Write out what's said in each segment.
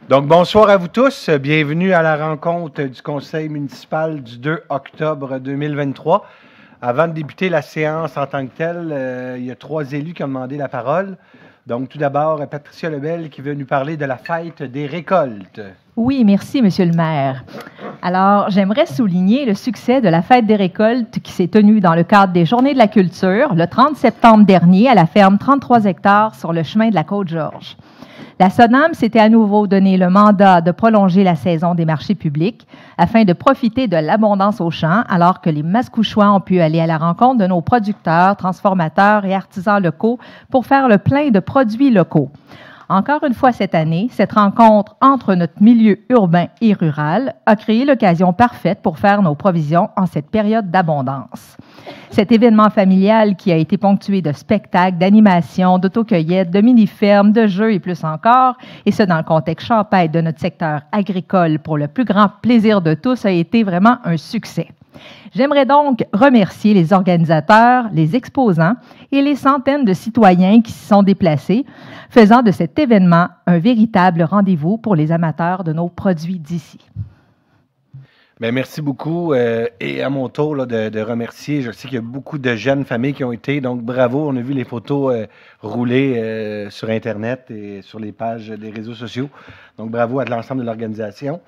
Donc, bonsoir à vous tous. Bienvenue à la rencontre du conseil municipal du 2 octobre 2023. Avant de débuter la séance en tant que telle, il y a 3 élus qui ont demandé la parole. Donc, tout d'abord, Patricia Lebel qui veut nous parler de la fête des récoltes. Oui, merci, Monsieur le maire. Alors, j'aimerais souligner le succès de la fête des récoltes qui s'est tenue dans le cadre des Journées de la culture le 30 septembre dernier à la ferme 33 hectares sur le chemin de la Côte-Georges. La SONAM s'était à nouveau donné le mandat de prolonger la saison des marchés publics afin de profiter de l'abondance aux champs, alors que les Mascouchois ont pu aller à la rencontre de nos producteurs, transformateurs et artisans locaux pour faire le plein de produits locaux. Encore une fois cette année, cette rencontre entre notre milieu urbain et rural a créé l'occasion parfaite pour faire nos provisions en cette période d'abondance. Cet événement familial qui a été ponctué de spectacles, d'animations, d'autocueillettes, de mini-fermes, de jeux et plus encore, et ce dans le contexte champêtre de notre secteur agricole pour le plus grand plaisir de tous, a été vraiment un succès. J'aimerais donc remercier les organisateurs, les exposants et les centaines de citoyens qui s'y sont déplacés, faisant de cet événement un véritable rendez-vous pour les amateurs de nos produits d'ici. Bien, merci beaucoup. Et à mon tour là, de remercier, je sais qu'il y a beaucoup de jeunes familles qui ont été, donc bravo. On a vu les photos rouler sur Internet et sur les pages des réseaux sociaux. Donc bravo à l'ensemble de l'organisation.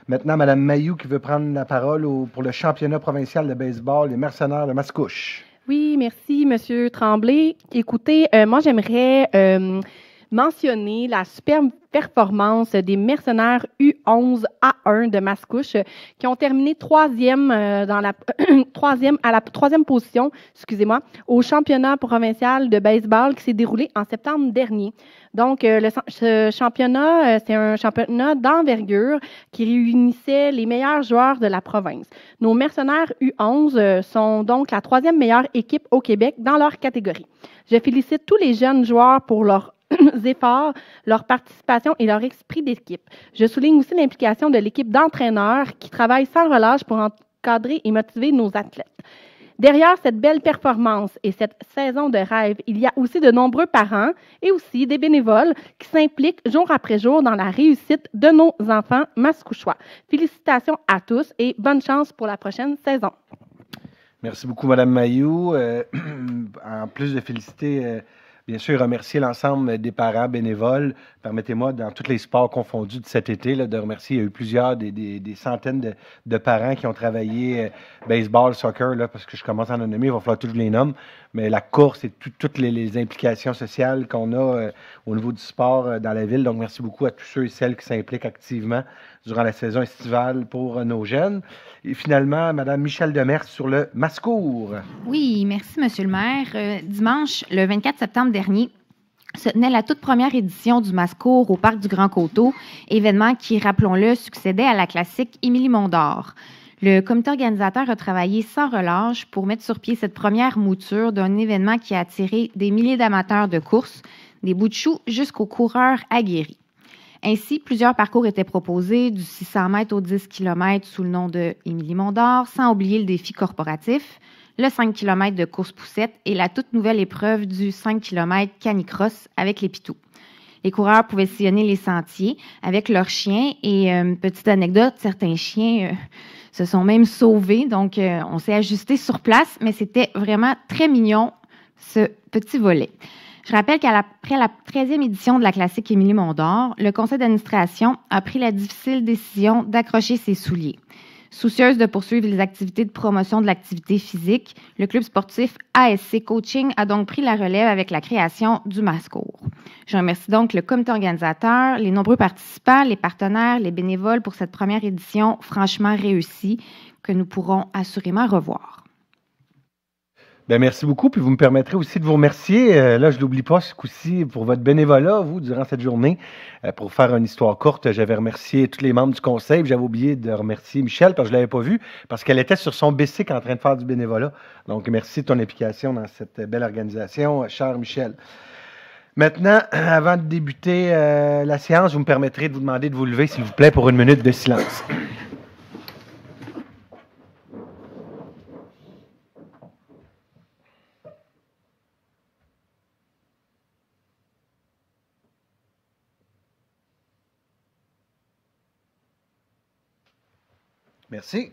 Maintenant, Mme Mayou qui veut prendre la parole pour le championnat provincial de baseball, les Mercenaires de Mascouche. Oui, merci, M. Tremblay. Écoutez, moi, j'aimerais mentionner la superbe performance des Mercenaires U11A1 de Mascouche qui ont terminé troisième à la troisième position, au championnat provincial de baseball qui s'est déroulé en septembre dernier. Donc, ce championnat, c'est un championnat d'envergure qui réunissait les meilleurs joueurs de la province. Nos Mercenaires U11 sont donc la 3e meilleure équipe au Québec dans leur catégorie. Je félicite tous les jeunes joueurs pour leur efforts, leur participation et leur esprit d'équipe. Je souligne aussi l'implication de l'équipe d'entraîneurs qui travaille sans relâche pour encadrer et motiver nos athlètes. Derrière cette belle performance et cette saison de rêve, il y a aussi de nombreux parents et aussi des bénévoles qui s'impliquent jour après jour dans la réussite de nos enfants mascouchois. Félicitations à tous et bonne chance pour la prochaine saison. Merci beaucoup, Mme Mayou. En plus de féliciter... Bien sûr, remercier l'ensemble des parents bénévoles. Permettez-moi, dans tous les sports confondus de cet été, là, de remercier. Il y a eu plusieurs, des centaines de parents qui ont travaillé baseball, soccer, là, parce que je commence à en nommer, il va falloir que je les nomme. Mais la course et toutes les implications sociales qu'on a au niveau du sport dans la ville. Donc, merci beaucoup à tous ceux et celles qui s'impliquent activement durant la saison estivale pour nos jeunes. Et finalement, Mme Michèle Demers sur le Mascour. Oui, merci, Monsieur le maire. Dimanche, le 24 septembre dernier, se tenait la toute première édition du Mascour au Parc du Grand Coteau, événement qui, rappelons-le, succédait à la classique Émilie-Mondor. Le comité organisateur a travaillé sans relâche pour mettre sur pied cette première mouture d'un événement qui a attiré des milliers d'amateurs de course, des bouts de choux jusqu'aux coureurs aguerris. Ainsi, plusieurs parcours étaient proposés, du 600 mètres au 10 km sous le nom de Émilie-Mondor, sans oublier le défi corporatif, le 5 km de course-poussette et la toute nouvelle épreuve du 5 km canicross avec les pitous. Les coureurs pouvaient sillonner les sentiers avec leurs chiens et, petite anecdote, certains chiens se sont même sauvés, donc on s'est ajusté sur place, mais c'était vraiment très mignon, ce petit volet. Je rappelle qu'après la 13e édition de la classique Émilie-Mondor, le conseil d'administration a pris la difficile décision d'accrocher ses souliers. Soucieuse de poursuivre les activités de promotion de l'activité physique, le club sportif ASC Coaching a donc pris la relève avec la création du Mascour. Je remercie donc le comité organisateur, les nombreux participants, les partenaires, les bénévoles pour cette première édition franchement réussie que nous pourrons assurément revoir. Bien, merci beaucoup. Puis vous me permettrez aussi de vous remercier. Là, je ne l'oublie pas ce coup-ci pour votre bénévolat, vous, durant cette journée. Pour faire une histoire courte, j'avais remercié tous les membres du conseil. J'avais oublié de remercier Michèle parce que je ne l'avais pas vue, parce qu'elle était sur son bicycle en train de faire du bénévolat. Donc, merci de ton implication dans cette belle organisation, cher Michel. Maintenant, avant de débuter la séance, vous me permettrez de vous demander de vous lever, s'il vous plaît, pour une minute de silence. Merci.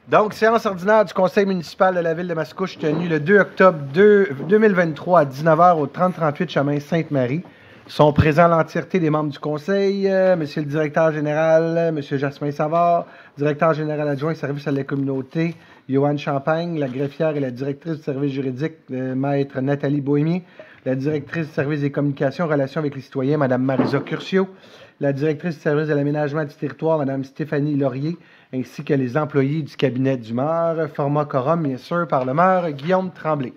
Donc, séance ordinaire du Conseil municipal de la Ville de Mascouche tenue le 2 octobre 2023 à 19h au 3038 chemin Sainte-Marie. Sont présents l'entièreté des membres du Conseil, Monsieur le directeur général, Monsieur Jasmin Savard, directeur général adjoint service à la communauté, Joanne Champagne, la greffière et la directrice du service juridique, Maître Nathalie Bohémier, la directrice du service des communications, relations avec les citoyens, Mme Marisa Curcio, la directrice du service de l'aménagement du territoire, Mme Stéphanie Laurier, ainsi que les employés du cabinet du maire, format quorum, bien sûr, par le maire Guillaume Tremblay.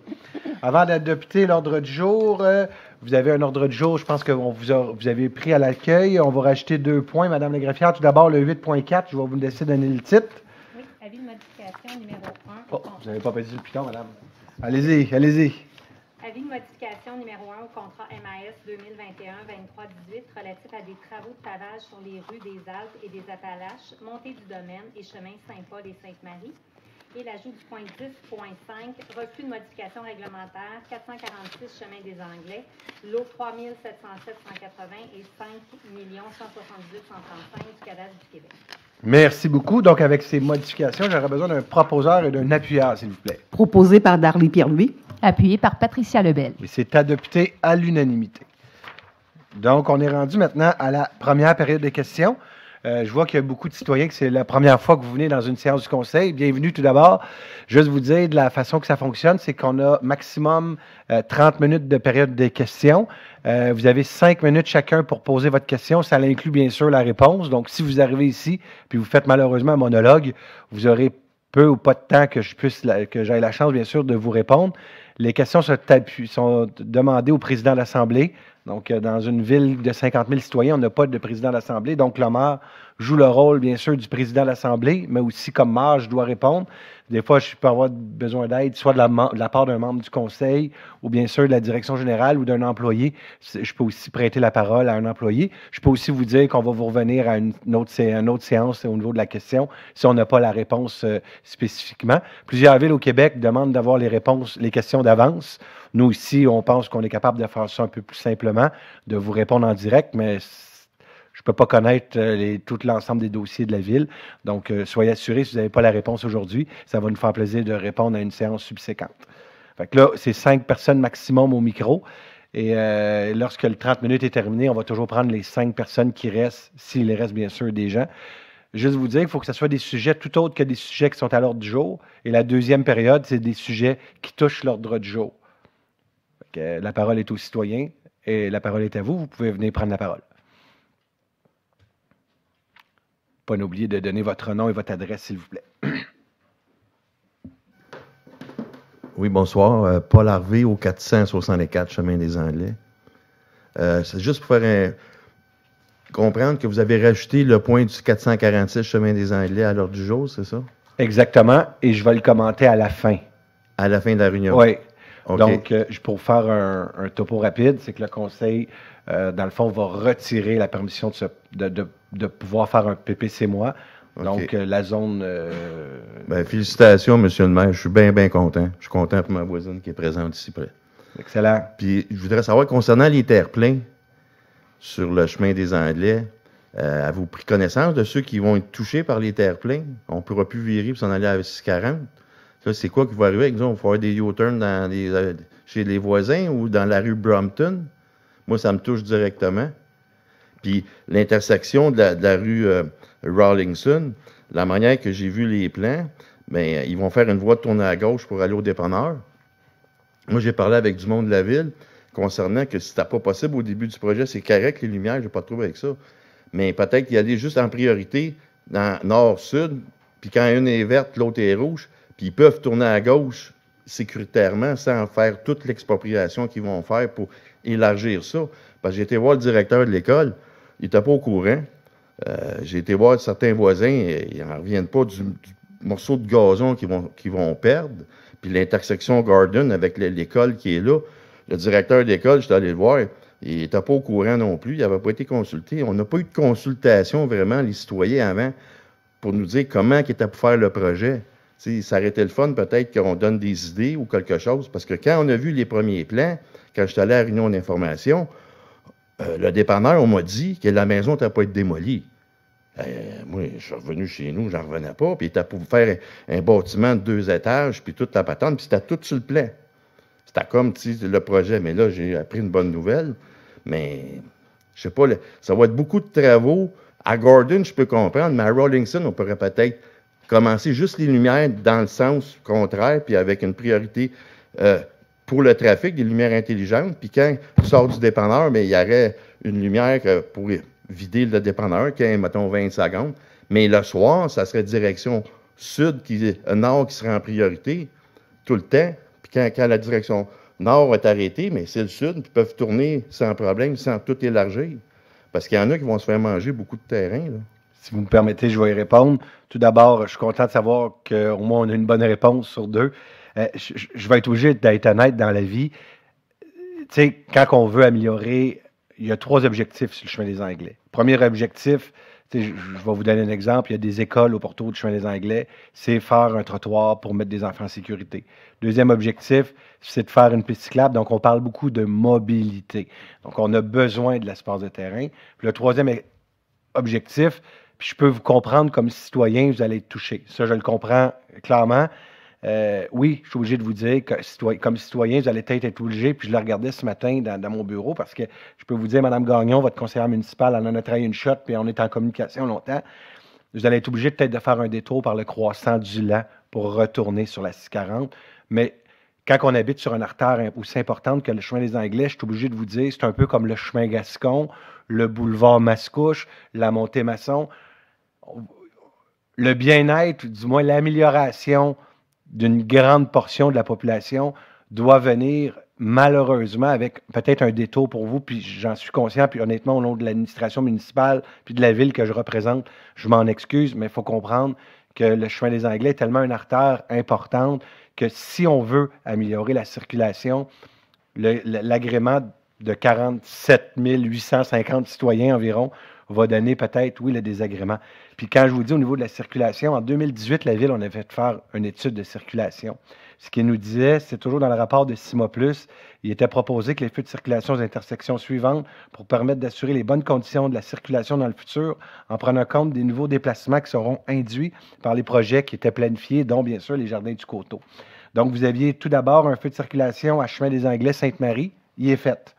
Avant d'adopter l'ordre du jour, vous avez un ordre du jour, je pense que vous avez pris à l'accueil. On va rajouter 2 points, Mme la greffière. Tout d'abord, le 8.4, je vais vous laisser donner le titre. Oui, avis de modification numéro 1. Oh, vous n'avez pas pété le piton, madame. Allez-y, allez-y. Avis de modification numéro 1 au contrat MAS 2021-23-18 relatif à des travaux de pavage sur les rues des Alpes et des Appalaches, montée du domaine et chemin Saint-Paul et Sainte-Marie. Et l'ajout du point 10.5, refus de modification réglementaire, 446 chemin des Anglais, lot 3707-180 et 5 178 135 du cadastre du Québec. Merci beaucoup. Donc, avec ces modifications, j'aurais besoin d'un proposeur et d'un appuyeur, s'il vous plaît. Proposé par Darly Pierre-Louis. Appuyé par Patricia Lebel. Et c'est adopté à l'unanimité. Donc, on est rendu maintenant à la première période de questions. Je vois qu'il y a beaucoup de citoyens que c'est la première fois que vous venez dans une séance du Conseil. Bienvenue tout d'abord. Juste vous dire de la façon que ça fonctionne, c'est qu'on a maximum 30 minutes de période de questions. Vous avez 5 minutes chacun pour poser votre question. Ça inclut bien sûr la réponse. Donc, si vous arrivez ici puis vous faites malheureusement un monologue, vous aurez peu ou pas de temps que j'aie la chance, bien sûr, de vous répondre. Les questions sont demandées au président de l'Assemblée. Donc, dans une ville de 50 000 citoyens, on n'a pas de président de l'Assemblée. Donc, le maire joue le rôle, bien sûr, du président de l'Assemblée, mais aussi comme maire, je dois répondre. Des fois, je peux avoir besoin d'aide, soit de la part d'un membre du conseil, ou bien sûr de la direction générale ou d'un employé. Je peux aussi prêter la parole à un employé. Je peux aussi vous dire qu'on va vous revenir à une autre séance au niveau de la question, si on n'a pas la réponse spécifiquement. Plusieurs villes au Québec demandent d'avoir les questions d'avance. Nous, ici, on pense qu'on est capable de faire ça un peu plus simplement, de vous répondre en direct, mais je ne peux pas connaître tout l'ensemble des dossiers de la ville. Donc, soyez assurés, si vous n'avez pas la réponse aujourd'hui, ça va nous faire plaisir de répondre à une séance subséquente. Fait que là, c'est 5 personnes maximum au micro. Et lorsque le 30 minutes est terminé, on va toujours prendre les 5 personnes qui restent, s'il reste bien sûr des gens. Juste vous dire qu'il faut que ce soit des sujets tout autres que des sujets qui sont à l'ordre du jour. Et la deuxième période, c'est des sujets qui touchent l'ordre du jour. Fait que, la parole est aux citoyens et la parole est à vous. Vous pouvez venir prendre la parole. Pas oublier de donner votre nom et votre adresse, s'il vous plaît. Oui, bonsoir. Paul Harvey, au 464 Chemin des Anglais. C'est juste pour faire comprendre que vous avez rajouté le point du 446 Chemin des Anglais à l'ordre du jour, c'est ça? Exactement, et je vais le commenter à la fin. À la fin de la réunion? Oui. Okay. Donc, pour faire un topo rapide, c'est que le conseil, dans le fond, va retirer la permission de pouvoir faire un PPC-moi. Okay. Donc, la zone... félicitations, M. le maire. Je suis bien content. Je suis content pour ma voisine qui est présente ici près. Excellent. Puis, je voudrais savoir, concernant les terre-pleins sur le chemin des Anglais, avez-vous pris connaissance de ceux qui vont être touchés par les terre-pleins? On ne pourra plus virer pour s'en aller à 640. Ça, c'est quoi qui va arriver? Exemple, on va faire des U-turns chez les voisins ou dans la rue Brompton. Moi, ça me touche directement. Puis l'intersection de la rue Rawlinson, la manière que j'ai vu les plans, bien, ils vont faire une voie de tournée à gauche pour aller au dépanneur. Moi, j'ai parlé avec du monde de la ville concernant que si c'était pas possible au début du projet, c'est correct, les lumières, j'ai pas de trouble avec ça. Mais peut-être y aller juste en priorité dans nord-sud, puis quand une est verte, l'autre est rouge, puis ils peuvent tourner à gauche sécuritairement sans faire toute l'expropriation qu'ils vont faire pour élargir ça. Parce que j'ai été voir le directeur de l'école, il n'était pas au courant. J'ai été voir certains voisins, ils n'en reviennent pas du morceau de gazon qu'ils vont perdre. Puis l'intersection Garden avec l'école qui est là, le directeur de l'école, j'étais allé le voir, il n'était pas au courant non plus, il n'avait pas été consulté. On n'a pas eu de consultation vraiment, les citoyens, avant, pour nous dire comment ils étaient pour faire le projet. T'sais, ça aurait été le fun, peut-être qu'on donne des idées ou quelque chose, parce que quand on a vu les premiers plans, quand je suis allé à la réunion d'information, le dépanneur, on m'a dit que la maison n'était pas été démolie. Moi, je suis revenu chez nous, j'en revenais pas. Puis il était pour faire un bâtiment de 2 étages, puis toute la patente, puis c'était tout sur le plan. C'était comme le projet. Mais là, j'ai appris une bonne nouvelle. Mais, je sais pas, ça va être beaucoup de travaux. À Gordon, je peux comprendre, mais à Rawlinson, on pourrait peut-être commencer juste les lumières dans le sens contraire, puis avec une priorité pour le trafic, des lumières intelligentes. Puis quand tu sors du dépanneur, mais il y aurait une lumière pour vider le dépanneur, qui est, mettons, 20 secondes. Mais le soir, ça serait direction sud, nord qui serait en priorité tout le temps. Puis quand la direction nord est arrêtée, mais c'est le sud, puis ils peuvent tourner sans problème, sans tout élargir. Parce qu'il y en a qui vont se faire manger beaucoup de terrain, là. Si vous me permettez, je vais y répondre. Tout d'abord, je suis content de savoir qu'au moins on a une bonne réponse sur 2. Je vais être obligé d'être honnête dans la vie. Tu sais, quand on veut améliorer, il y a 3 objectifs sur le chemin des Anglais. Premier objectif, je vais vous donner un exemple. Il y a des écoles au pourtour du chemin des Anglais. C'est faire un trottoir pour mettre des enfants en sécurité. Deuxième objectif, c'est de faire une piste cyclable. Donc, on parle beaucoup de mobilité. Donc, on a besoin de l'espace de terrain. Puis le troisième objectif, puis je peux vous comprendre comme citoyen, vous allez être touché. Ça, je le comprends clairement. Oui, je suis obligé de vous dire que comme citoyen, vous allez peut-être être obligé, puis je le regardais ce matin dans mon bureau, parce que je peux vous dire, Mme Gagnon, votre conseillère municipale, elle en a travaillé une shot, puis on est en communication longtemps. Vous allez être obligé peut-être de faire un détour par le croissant du Lan pour retourner sur la 640. Mais quand on habite sur une artère aussi importante que le chemin des Anglais, je suis obligé de vous dire, c'est un peu comme le chemin Gascon, le boulevard Mascouche, la montée Masson. Le bien-être, du moins l'amélioration d'une grande portion de la population doit venir malheureusement avec peut-être un détour pour vous, puis j'en suis conscient, puis honnêtement, au nom de l'administration municipale puis de la ville que je représente, je m'en excuse, mais il faut comprendre que le chemin des Anglais est tellement une artère importante que si on veut améliorer la circulation, l'agrément de 47 850 citoyens environ va donner peut-être, oui, le désagrément. Puis quand je vous dis au niveau de la circulation, en 2018, la Ville, on avait fait faire une étude de circulation. Ce qu'il nous disait, c'est toujours dans le rapport de CIMA+, il était proposé que les feux de circulation aux intersections suivantes pour permettre d'assurer les bonnes conditions de la circulation dans le futur, en prenant compte des nouveaux déplacements qui seront induits par les projets qui étaient planifiés, dont bien sûr les jardins du Coteau. Donc, vous aviez tout d'abord un feu de circulation à Chemin des Anglais, Sainte-Marie, il est fait.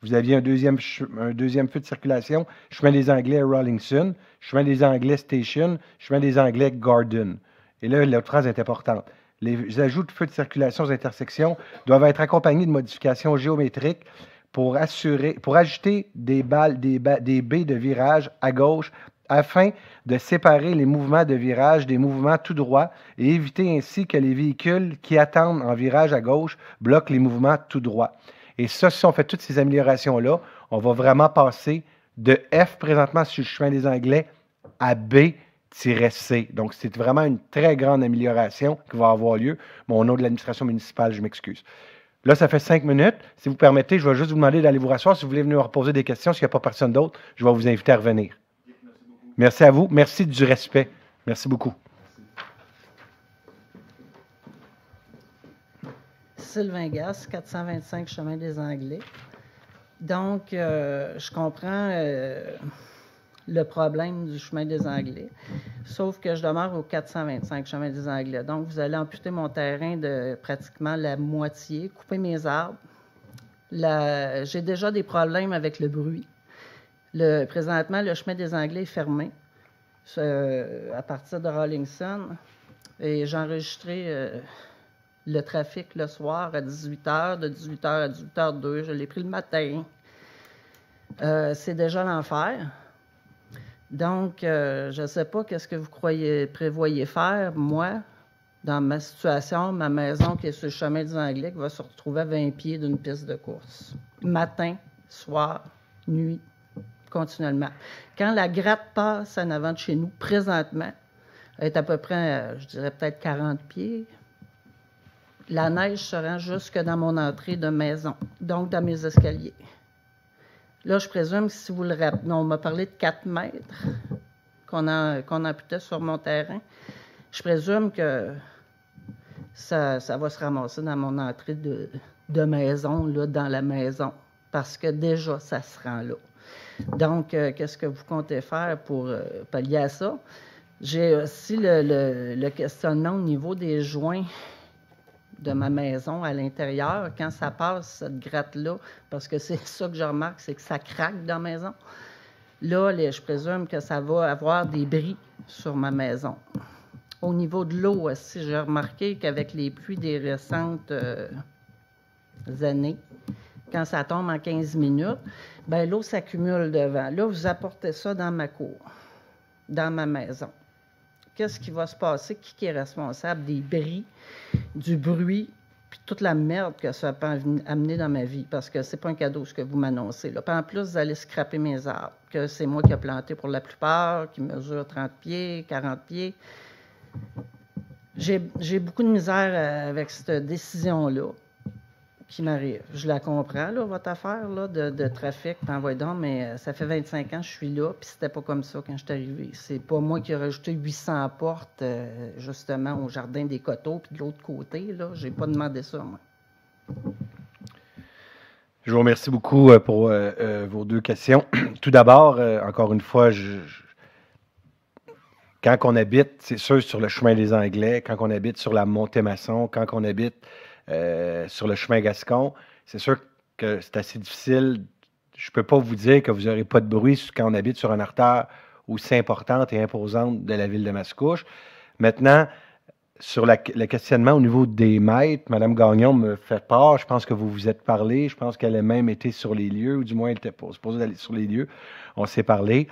Vous aviez un deuxième feu de circulation, Chemin des Anglais, Rawlinson, Chemin des Anglais, Station, Chemin des Anglais, Gordon. Et là, l'autre phrase est importante. Les ajouts de feux de circulation aux intersections doivent être accompagnés de modifications géométriques pour ajouter des baies de virage à gauche afin de séparer les mouvements de virage des mouvements tout droit et éviter ainsi que les véhicules qui attendent en virage à gauche bloquent les mouvements tout droit. Et ça, si on fait toutes ces améliorations-là, on va vraiment passer de F présentement sur le chemin des Anglais à B-C. Donc, c'est vraiment une très grande amélioration qui va avoir lieu. Mais au nom de l'administration municipale, je m'excuse. Là, ça fait 5 minutes. Si vous permettez, je vais juste vous demander d'aller vous rasseoir. Si vous voulez venir me reposer des questions, s'il n'y a pas personne d'autre, je vais vous inviter à revenir. Merci à vous. Merci du respect. Merci beaucoup. Sylvain Gasse, 425 Chemin des Anglais. Donc, je comprends le problème du Chemin des Anglais, sauf que je demeure au 425 Chemin des Anglais. Donc, vous allez amputer mon terrain de pratiquement la moitié, couper mes arbres. J'ai déjà des problèmes avec le bruit. Présentement, le Chemin des Anglais est fermé à partir de Rawlinson. Et j'ai enregistré le trafic le soir à 18h, de 18h à 18h02. Je l'ai pris le matin. C'est déjà l'enfer. Donc, je ne sais pas qu'est-ce que vous prévoyez faire. Moi, dans ma situation, ma maison qui est sur le chemin des Anglais, qui va se retrouver à 20 pieds d'une piste de course. Matin, soir, nuit, continuellement. Quand la gratte passe en avant de chez nous, présentement, elle est à peu près, je dirais peut-être 40 pieds. La neige se rend jusque dans mon entrée de maison, donc dans mes escaliers. Là, je présume que si vous le rappelez, on m'a parlé de 4 mètres qu'on amputait sur mon terrain. Je présume que ça va se ramasser dans mon entrée de maison, là, dans la maison, parce que déjà, ça se rend là. Donc, qu'est-ce que vous comptez faire pour pallier à ça? J'ai aussi le questionnement au niveau des joints de ma maison à l'intérieur. Quand ça passe, cette gratte-là, parce que c'est ça que je remarque, c'est que ça craque dans la maison. Là, je présume que ça va avoir des bris sur ma maison. Au niveau de l'eau aussi, j'ai remarqué qu'avec les pluies des récentes années, quand ça tombe en 15 minutes, bien, l'eau s'accumule devant. Là, vous apportez ça dans ma cour, dans ma maison. Qu'est-ce qui va se passer? Qui est responsable des bris, du bruit, puis toute la merde que ça peut amener dans ma vie? Parce que c'est pas un cadeau ce que vous m'annoncez, là. Puis en plus, vous allez scraper mes arbres, que c'est moi qui ai planté pour la plupart, qui mesure 30 pieds, 40 pieds. J'ai beaucoup de misère avec cette décision-là qui m'arrive. Je la comprends, là, votre affaire là, de trafic, t'envoies donc, mais ça fait 25 ans que je suis là, puis c'était pas comme ça quand je suis arrivé. C'est pas moi qui ai rajouté 800 portes, justement, au jardin des Coteaux, puis de l'autre côté, là, j'ai pas demandé ça, moi. Je vous remercie beaucoup pour vos deux questions. Tout d'abord, encore une fois, quand on habite, c'est sûr, sur le chemin des Anglais, quand on habite sur la Montée-Masson, quand on habite sur le chemin Gascon, c'est sûr que c'est assez difficile. Je ne peux pas vous dire que vous n'aurez pas de bruit quand on habite sur une artère aussi importante et imposante de la ville de Mascouche. Maintenant, sur le questionnement au niveau des mètres, Mme Gagnon me fait part. Je pense que vous vous êtes parlé. Je pense qu'elle a même été sur les lieux, ou du moins elle était supposée d'aller sur les lieux. On s'est parlé.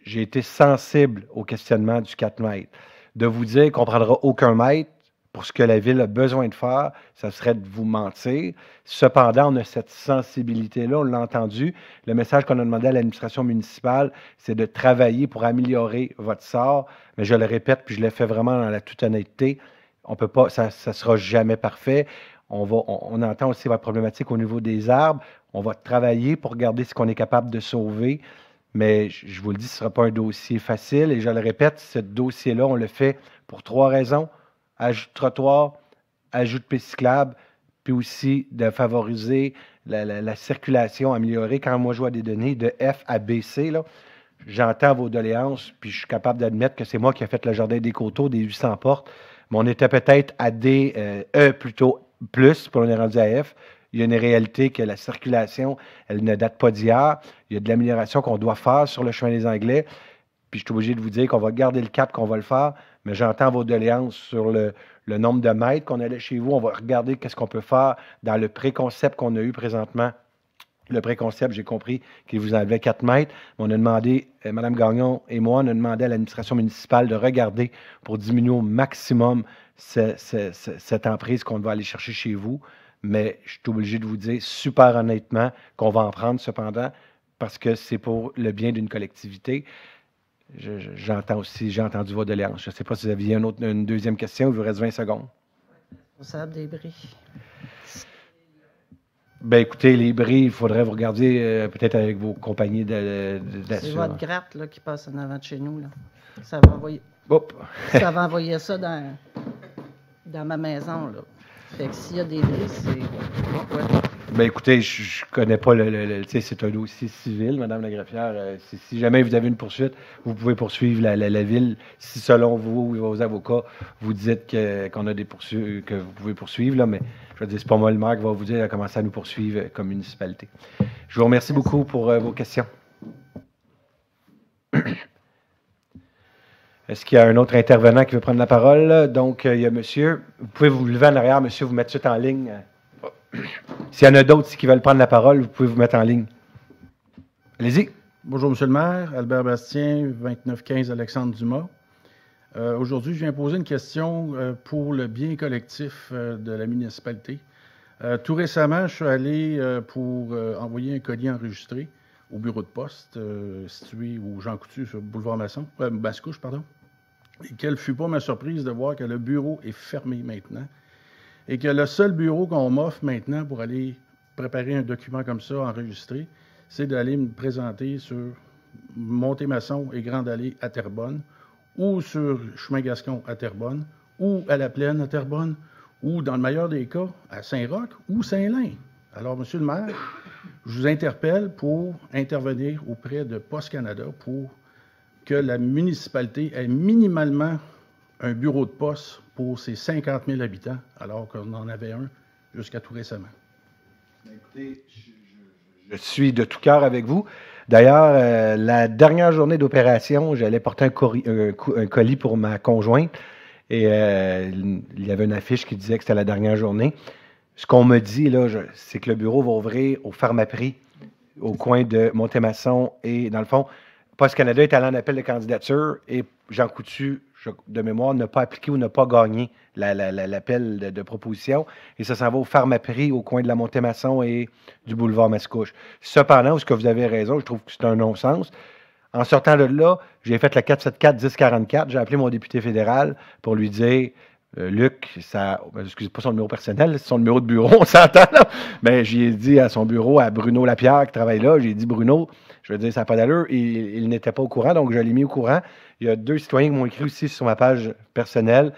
J'ai été sensible au questionnement du 4 mètres. De vous dire qu'on ne prendra aucun mètre pour ce que la ville a besoin de faire, ça serait de vous mentir. Cependant, on a cette sensibilité-là, on l'a entendu. Le message qu'on a demandé à l'administration municipale, c'est de travailler pour améliorer votre sort. Mais je le répète, puis je le fais vraiment dans la toute honnêteté, on peut pas, ça ne sera jamais parfait. On entend aussi votre problématique au niveau des arbres. On va travailler pour regarder ce qu'on est capable de sauver. Mais je vous le dis, ce ne sera pas un dossier facile. Et je le répète, ce dossier-là, on le fait pour 3 raisons. Ajout de trottoir, ajout de piste cyclable, puis aussi de favoriser la circulation améliorée. Quand moi je vois des données de F à BC, là, j'entends vos doléances, puis je suis capable d'admettre que c'est moi qui ai fait le jardin des Coteaux, des 800 portes, mais on était peut-être à D, E plutôt plus, puis on est rendu à F. Il y a une réalité que la circulation, elle ne date pas d'hier. Il y a de l'amélioration qu'on doit faire sur le chemin des Anglais. Puis je suis obligé de vous dire qu'on va garder le cap, qu'on va le faire, mais j'entends vos doléances sur le nombre de mètres qu'on allait chez vous. On va regarder qu'est-ce qu'on peut faire dans le préconcept qu'on a eu présentement. Le préconcept, j'ai compris qu'il vous enlevait 4 mètres. On a demandé, Mme Gagnon et moi, on a demandé à l'administration municipale de regarder pour diminuer au maximum cette emprise qu'on va aller chercher chez vous. Mais je suis obligé de vous dire super honnêtement qu'on va en prendre cependant parce que c'est pour le bien d'une collectivité. J'entends aussi, j'ai entendu vos doléances. Je ne sais pas si vous aviez une deuxième question, il vous reste 20 secondes. Responsable des bris. Bien, écoutez, les bris, il faudrait vous regarder peut-être avec vos compagnies d'assurance. C'est votre gratte là, qui passe en avant de chez nous. Là. Ça va envoyer, ça va envoyer ça dans ma maison. Là. Fait que s'il y a des bris, c'est... Ouais. Bien, écoutez, je connais pas tu sais, c'est un dossier civil, Mme la greffière. Si jamais vous avez une poursuite, vous pouvez poursuivre la ville. Si, selon vous et vos avocats, vous dites qu'on a des poursuites, que vous pouvez poursuivre, là, mais je veux dire, c'est pas moi le maire qui va vous dire de commencer à nous poursuivre comme municipalité. Je vous remercie beaucoup pour vos questions. Est-ce qu'il y a un autre intervenant qui veut prendre la parole? Donc, il y a monsieur. Vous pouvez vous lever en arrière, monsieur, vous mettre tout en ligne. S'il y en a d'autres qui veulent prendre la parole, vous pouvez vous mettre en ligne. Allez-y. Bonjour, monsieur le maire. Albert Bastien, 2915 Alexandre Dumas. Aujourd'hui, je viens poser une question pour le bien collectif de la municipalité. Tout récemment, je suis allé pour envoyer un colis enregistré au bureau de poste situé au Jean Coutu sur le boulevard Mascouche, et quelle fut pas ma surprise de voir que le bureau est fermé maintenant et que le seul bureau qu'on m'offre maintenant pour aller préparer un document comme ça enregistré, c'est d'aller me présenter sur Montée-Masson et Grande Allée à Terrebonne, ou sur Chemin Gascon à Terrebonne, ou à La Plaine à Terrebonne, ou dans le meilleur des cas, à Saint-Roch ou Saint-Lin. Alors, monsieur le maire, Je vous interpelle pour intervenir auprès de Poste Canada pour que la municipalité ait minimalement un bureau de poste pour ses 50 000 habitants, alors qu'on en avait un jusqu'à tout récemment. Écoutez, je suis de tout cœur avec vous. D'ailleurs, la dernière journée d'opération, j'allais porter un colis pour ma conjointe et il y avait une affiche qui disait que c'était la dernière journée. Ce qu'on me dit, là, c'est que le bureau va ouvrir au Pharmaprix, au coin de Montémasson et, dans le fond, Poste Canada est allé en appel de candidature et Jean Coutu, de mémoire, n'a pas appliqué ou n'a pas gagné l'appel de proposition. Et ça s'en va au Pharmaprix, au coin de la Montémasson et du boulevard Mascouche. Cependant, ce que vous avez raison, je trouve que c'est un non-sens. En sortant de là, j'ai fait la 474-1044. J'ai appelé mon député fédéral pour lui dire Luc, excusez pas son numéro personnel, c'est son numéro de bureau, on s'entend là. Mais j'ai dit à son bureau, à Bruno Lapierre qui travaille là, j'ai dit Bruno, je veux dire, ça n'a pas d'allure. Il n'était pas au courant, donc je l'ai mis au courant. Il y a 2 citoyens qui m'ont écrit aussi sur ma page personnelle.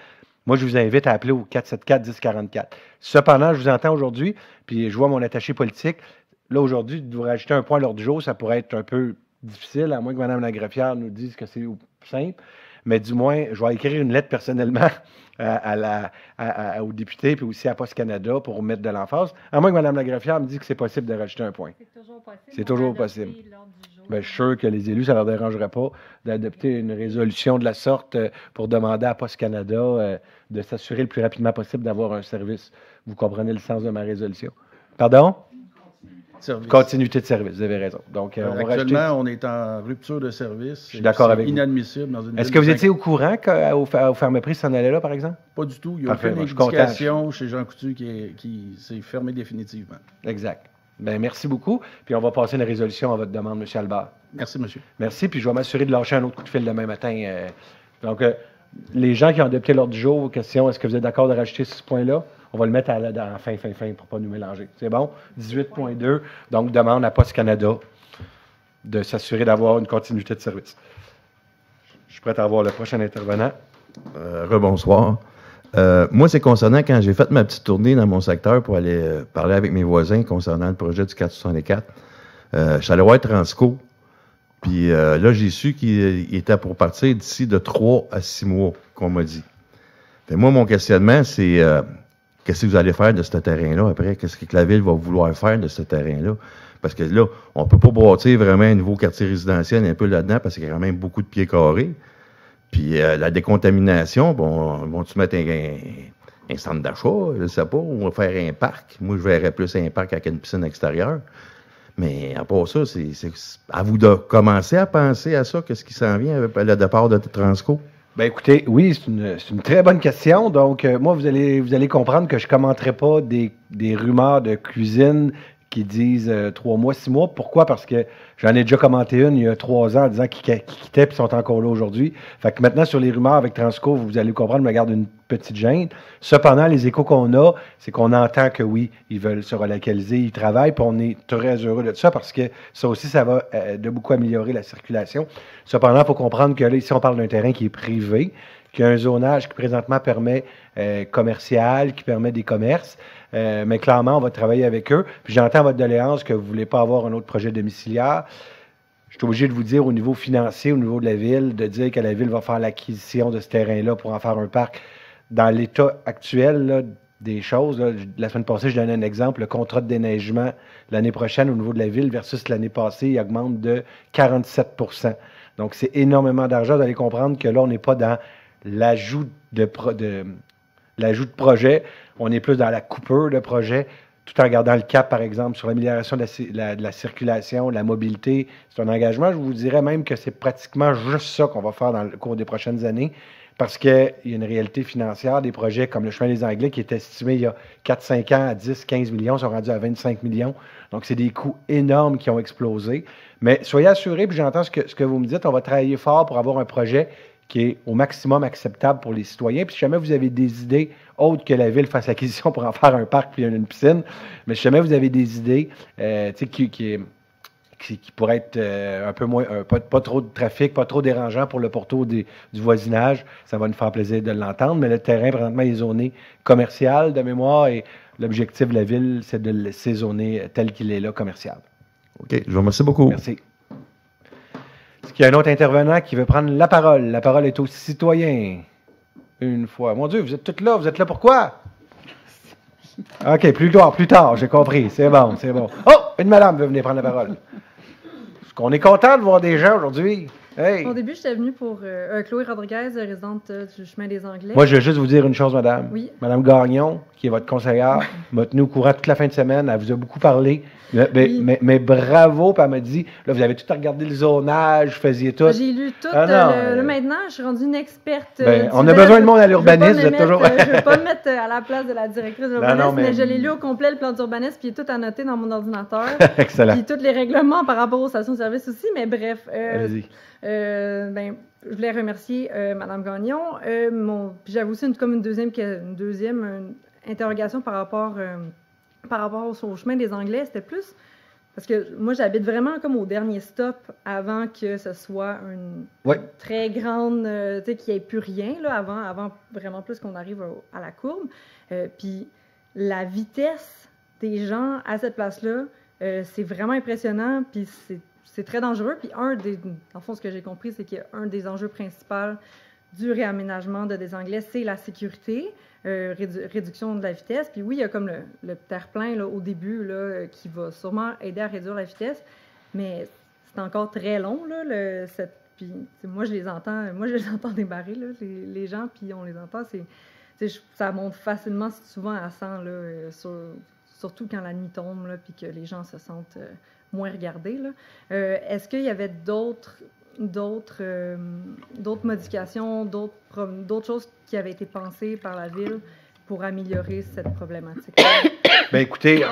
Moi, je vous invite à appeler au 474-1044. Cependant, je vous entends aujourd'hui, puis je vois mon attaché politique. Là, aujourd'hui, de vous rajouter un point à l'ordre du jour, ça pourrait être un peu difficile, à moins que Mme la greffière nous dise que c'est simple. Mais du moins, je vais écrire une lettre personnellement au député, puis aussi à Poste Canada pour mettre de l'emphase. À moins que Mme la greffière me dise que c'est possible de rajouter un point. C'est toujours possible. C'est toujours possible. Bien, je suis sûr que les élus, ça ne leur dérangerait pas d'adopter une résolution de la sorte pour demander à Poste Canada de s'assurer le plus rapidement possible d'avoir un service. Vous comprenez le sens de ma résolution? Pardon? Service. Continuité de service, vous avez raison. Donc, actuellement, on est en rupture de service. Je suis d'accord avec vous. C'est inadmissible dans une Est-ce que vous étiez au courant qu'au Pharmaprix s'en allait là, par exemple? Pas du tout. Il y a Parfait, aucune indication chez Jean Coutu qui s'est fermée définitivement. Exact. Bien, merci beaucoup. Puis on va passer une résolution à votre demande, M. Albert. Merci, monsieur. Merci. Puis je vais m'assurer de lâcher un autre coup de fil demain matin. Donc, les gens qui ont adopté l'ordre du jour, question, est-ce que vous êtes d'accord de rajouter ce point-là? On va le mettre à fin pour ne pas nous mélanger. C'est bon? 18.2. Donc, demande à Poste Canada de s'assurer d'avoir une continuité de service. Je suis prêt à avoir le prochain intervenant. Rebonsoir. Moi, c'est concernant quand j'ai fait ma petite tournée dans mon secteur pour aller parler avec mes voisins concernant le projet du 464. Je suis allé voir Transco. Puis là, j'ai su qu'il était pour partir d'ici de 3 à 6 mois, qu'on m'a dit. Fait moi, mon questionnement, c'est qu'est-ce que vous allez faire de ce terrain-là après? Qu'est-ce que la ville va vouloir faire de ce terrain-là? Parce que là, on ne peut pas bâtir vraiment un nouveau quartier résidentiel un peu là-dedans parce qu'il y a quand même beaucoup de pieds carrés. Puis la décontamination, bon, vont-tu mettre un centre d'achat? Je ne sais pas. On va faire un parc. Moi, je verrais plus un parc avec une piscine extérieure. Mais à part ça, c'est à vous de commencer à penser à ça, qu'est-ce qui s'en vient avec le départ de Transco? Bien, écoutez, oui, c'est une très bonne question. Donc, moi, vous allez comprendre que je ne commenterai pas des rumeurs de cuisine qui disent 3 mois, 6 mois. Pourquoi? Parce que j'en ai déjà commenté une il y a 3 ans en disant qu'ils quittaient et sont encore là aujourd'hui. Fait que maintenant, sur les rumeurs avec Transco, vous allez comprendre, je me garde une petite gêne. Cependant, les échos qu'on a, c'est qu'on entend que oui, ils veulent se relocaliser, ils travaillent, puis on est très heureux de ça parce que ça aussi, ça va de beaucoup améliorer la circulation. Cependant, il faut comprendre que là, ici, on parle d'un terrain qui est privé, qui a un zonage qui présentement permet commercial, qui permet des commerces. Mais clairement, on va travailler avec eux. Puis j'entends votre doléance que vous ne voulez pas avoir un autre projet domiciliaire. Je suis obligé de vous dire au niveau financier, au niveau de la ville, de dire que la ville va faire l'acquisition de ce terrain-là pour en faire un parc. Dans l'état actuel là, des choses, là, la semaine passée, je donnais un exemple, le contrat de déneigement l'année prochaine au niveau de la ville versus l'année passée, il augmente de 47 %. Donc, c'est énormément d'argent. Vous allez comprendre que là, on n'est pas dans l'ajout de projet, on est plus dans la coupure de projet, tout en gardant le cap, par exemple, sur l'amélioration de la circulation, de la mobilité. C'est un engagement. Je vous dirais même que c'est pratiquement juste ça qu'on va faire dans le cours des prochaines années, parce qu'il y a une réalité financière. Des projets comme le chemin des Anglais, qui était estimé il y a 4-5 ans à 10-15 millions, sont rendus à 25 millions. Donc, c'est des coûts énormes qui ont explosé. Mais soyez assurés, puis j'entends ce que vous me dites, on va travailler fort pour avoir un projet qui est au maximum acceptable pour les citoyens. Puis si jamais vous avez des idées autres que la ville fasse l'acquisition pour en faire un parc puis une piscine, mais si jamais vous avez des idées qui pourraient être un peu moins, pas trop de trafic, pas trop dérangeant pour le pourtour du voisinage, ça va nous faire plaisir de l'entendre. Mais le terrain, présentement, est zoné commercial de mémoire et l'objectif de la ville, c'est de le saisonner tel qu'il est là, commercial. OK, je vous remercie beaucoup. Merci. Est-ce qu'il y a un autre intervenant qui veut prendre la parole? La parole est aux citoyens. Une fois. Mon Dieu, vous êtes tous là. Vous êtes là pourquoi? OK, plus tard, j'ai compris. C'est bon, c'est bon. Oh, une madame veut venir prendre la parole. Est-ce qu'on est content de voir des gens aujourd'hui? Hey. Au début, j'étais venue pour Chloé Rodriguez, résidente du chemin des Anglais. Moi, je veux juste vous dire une chose, madame. Oui. Madame Gagnon, qui est votre conseillère, m'a tenu au courant toute la fin de semaine. Elle vous a beaucoup parlé. Mais bravo, puis elle m'a dit, là, vous avez tout regardé le zonage, vous faisiez tout. J'ai lu tout. Maintenant, je suis rendue une experte. On a besoin de monde à l'urbanisme. Je ne veux pas me mettre à la place de la directrice de l'urbanisme, mais je l'ai lu au complet, le plan d'urbanisme, puis il est tout annoté dans mon ordinateur. Excellent. Puis tous les règlements par rapport aux stations-service aussi, mais bref. Vas-y. Je voulais remercier Mme Gagnon. J'avais aussi une deuxième interrogation par rapport au chemin des Anglais. C'était plus parce que moi, j'habite vraiment comme au dernier stop avant que ce soit une très grande, qu'il n'y ait plus rien, là, avant vraiment plus qu'on arrive à la courbe. Puis la vitesse des gens à cette place-là, c'est vraiment impressionnant, puis c'est très dangereux. Puis dans le fond, ce que j'ai compris, c'est qu'un des enjeux principaux du réaménagement de des Anglais, c'est la sécurité, réduction de la vitesse. Puis oui, il y a comme le terre-plein là, au début là, qui va sûrement aider à réduire la vitesse, mais c'est encore très long. Là, puis moi, je les entends débarrer, là, les gens, puis on les entend. Ça monte facilement, souvent à 100, là, surtout quand la nuit tombe, là, puis que les gens se sentent moins regardés. Là. Est-ce qu'il y avait d'autres modifications, d'autres choses qui avaient été pensées par la ville pour améliorer cette problématique? Bien, écoutez,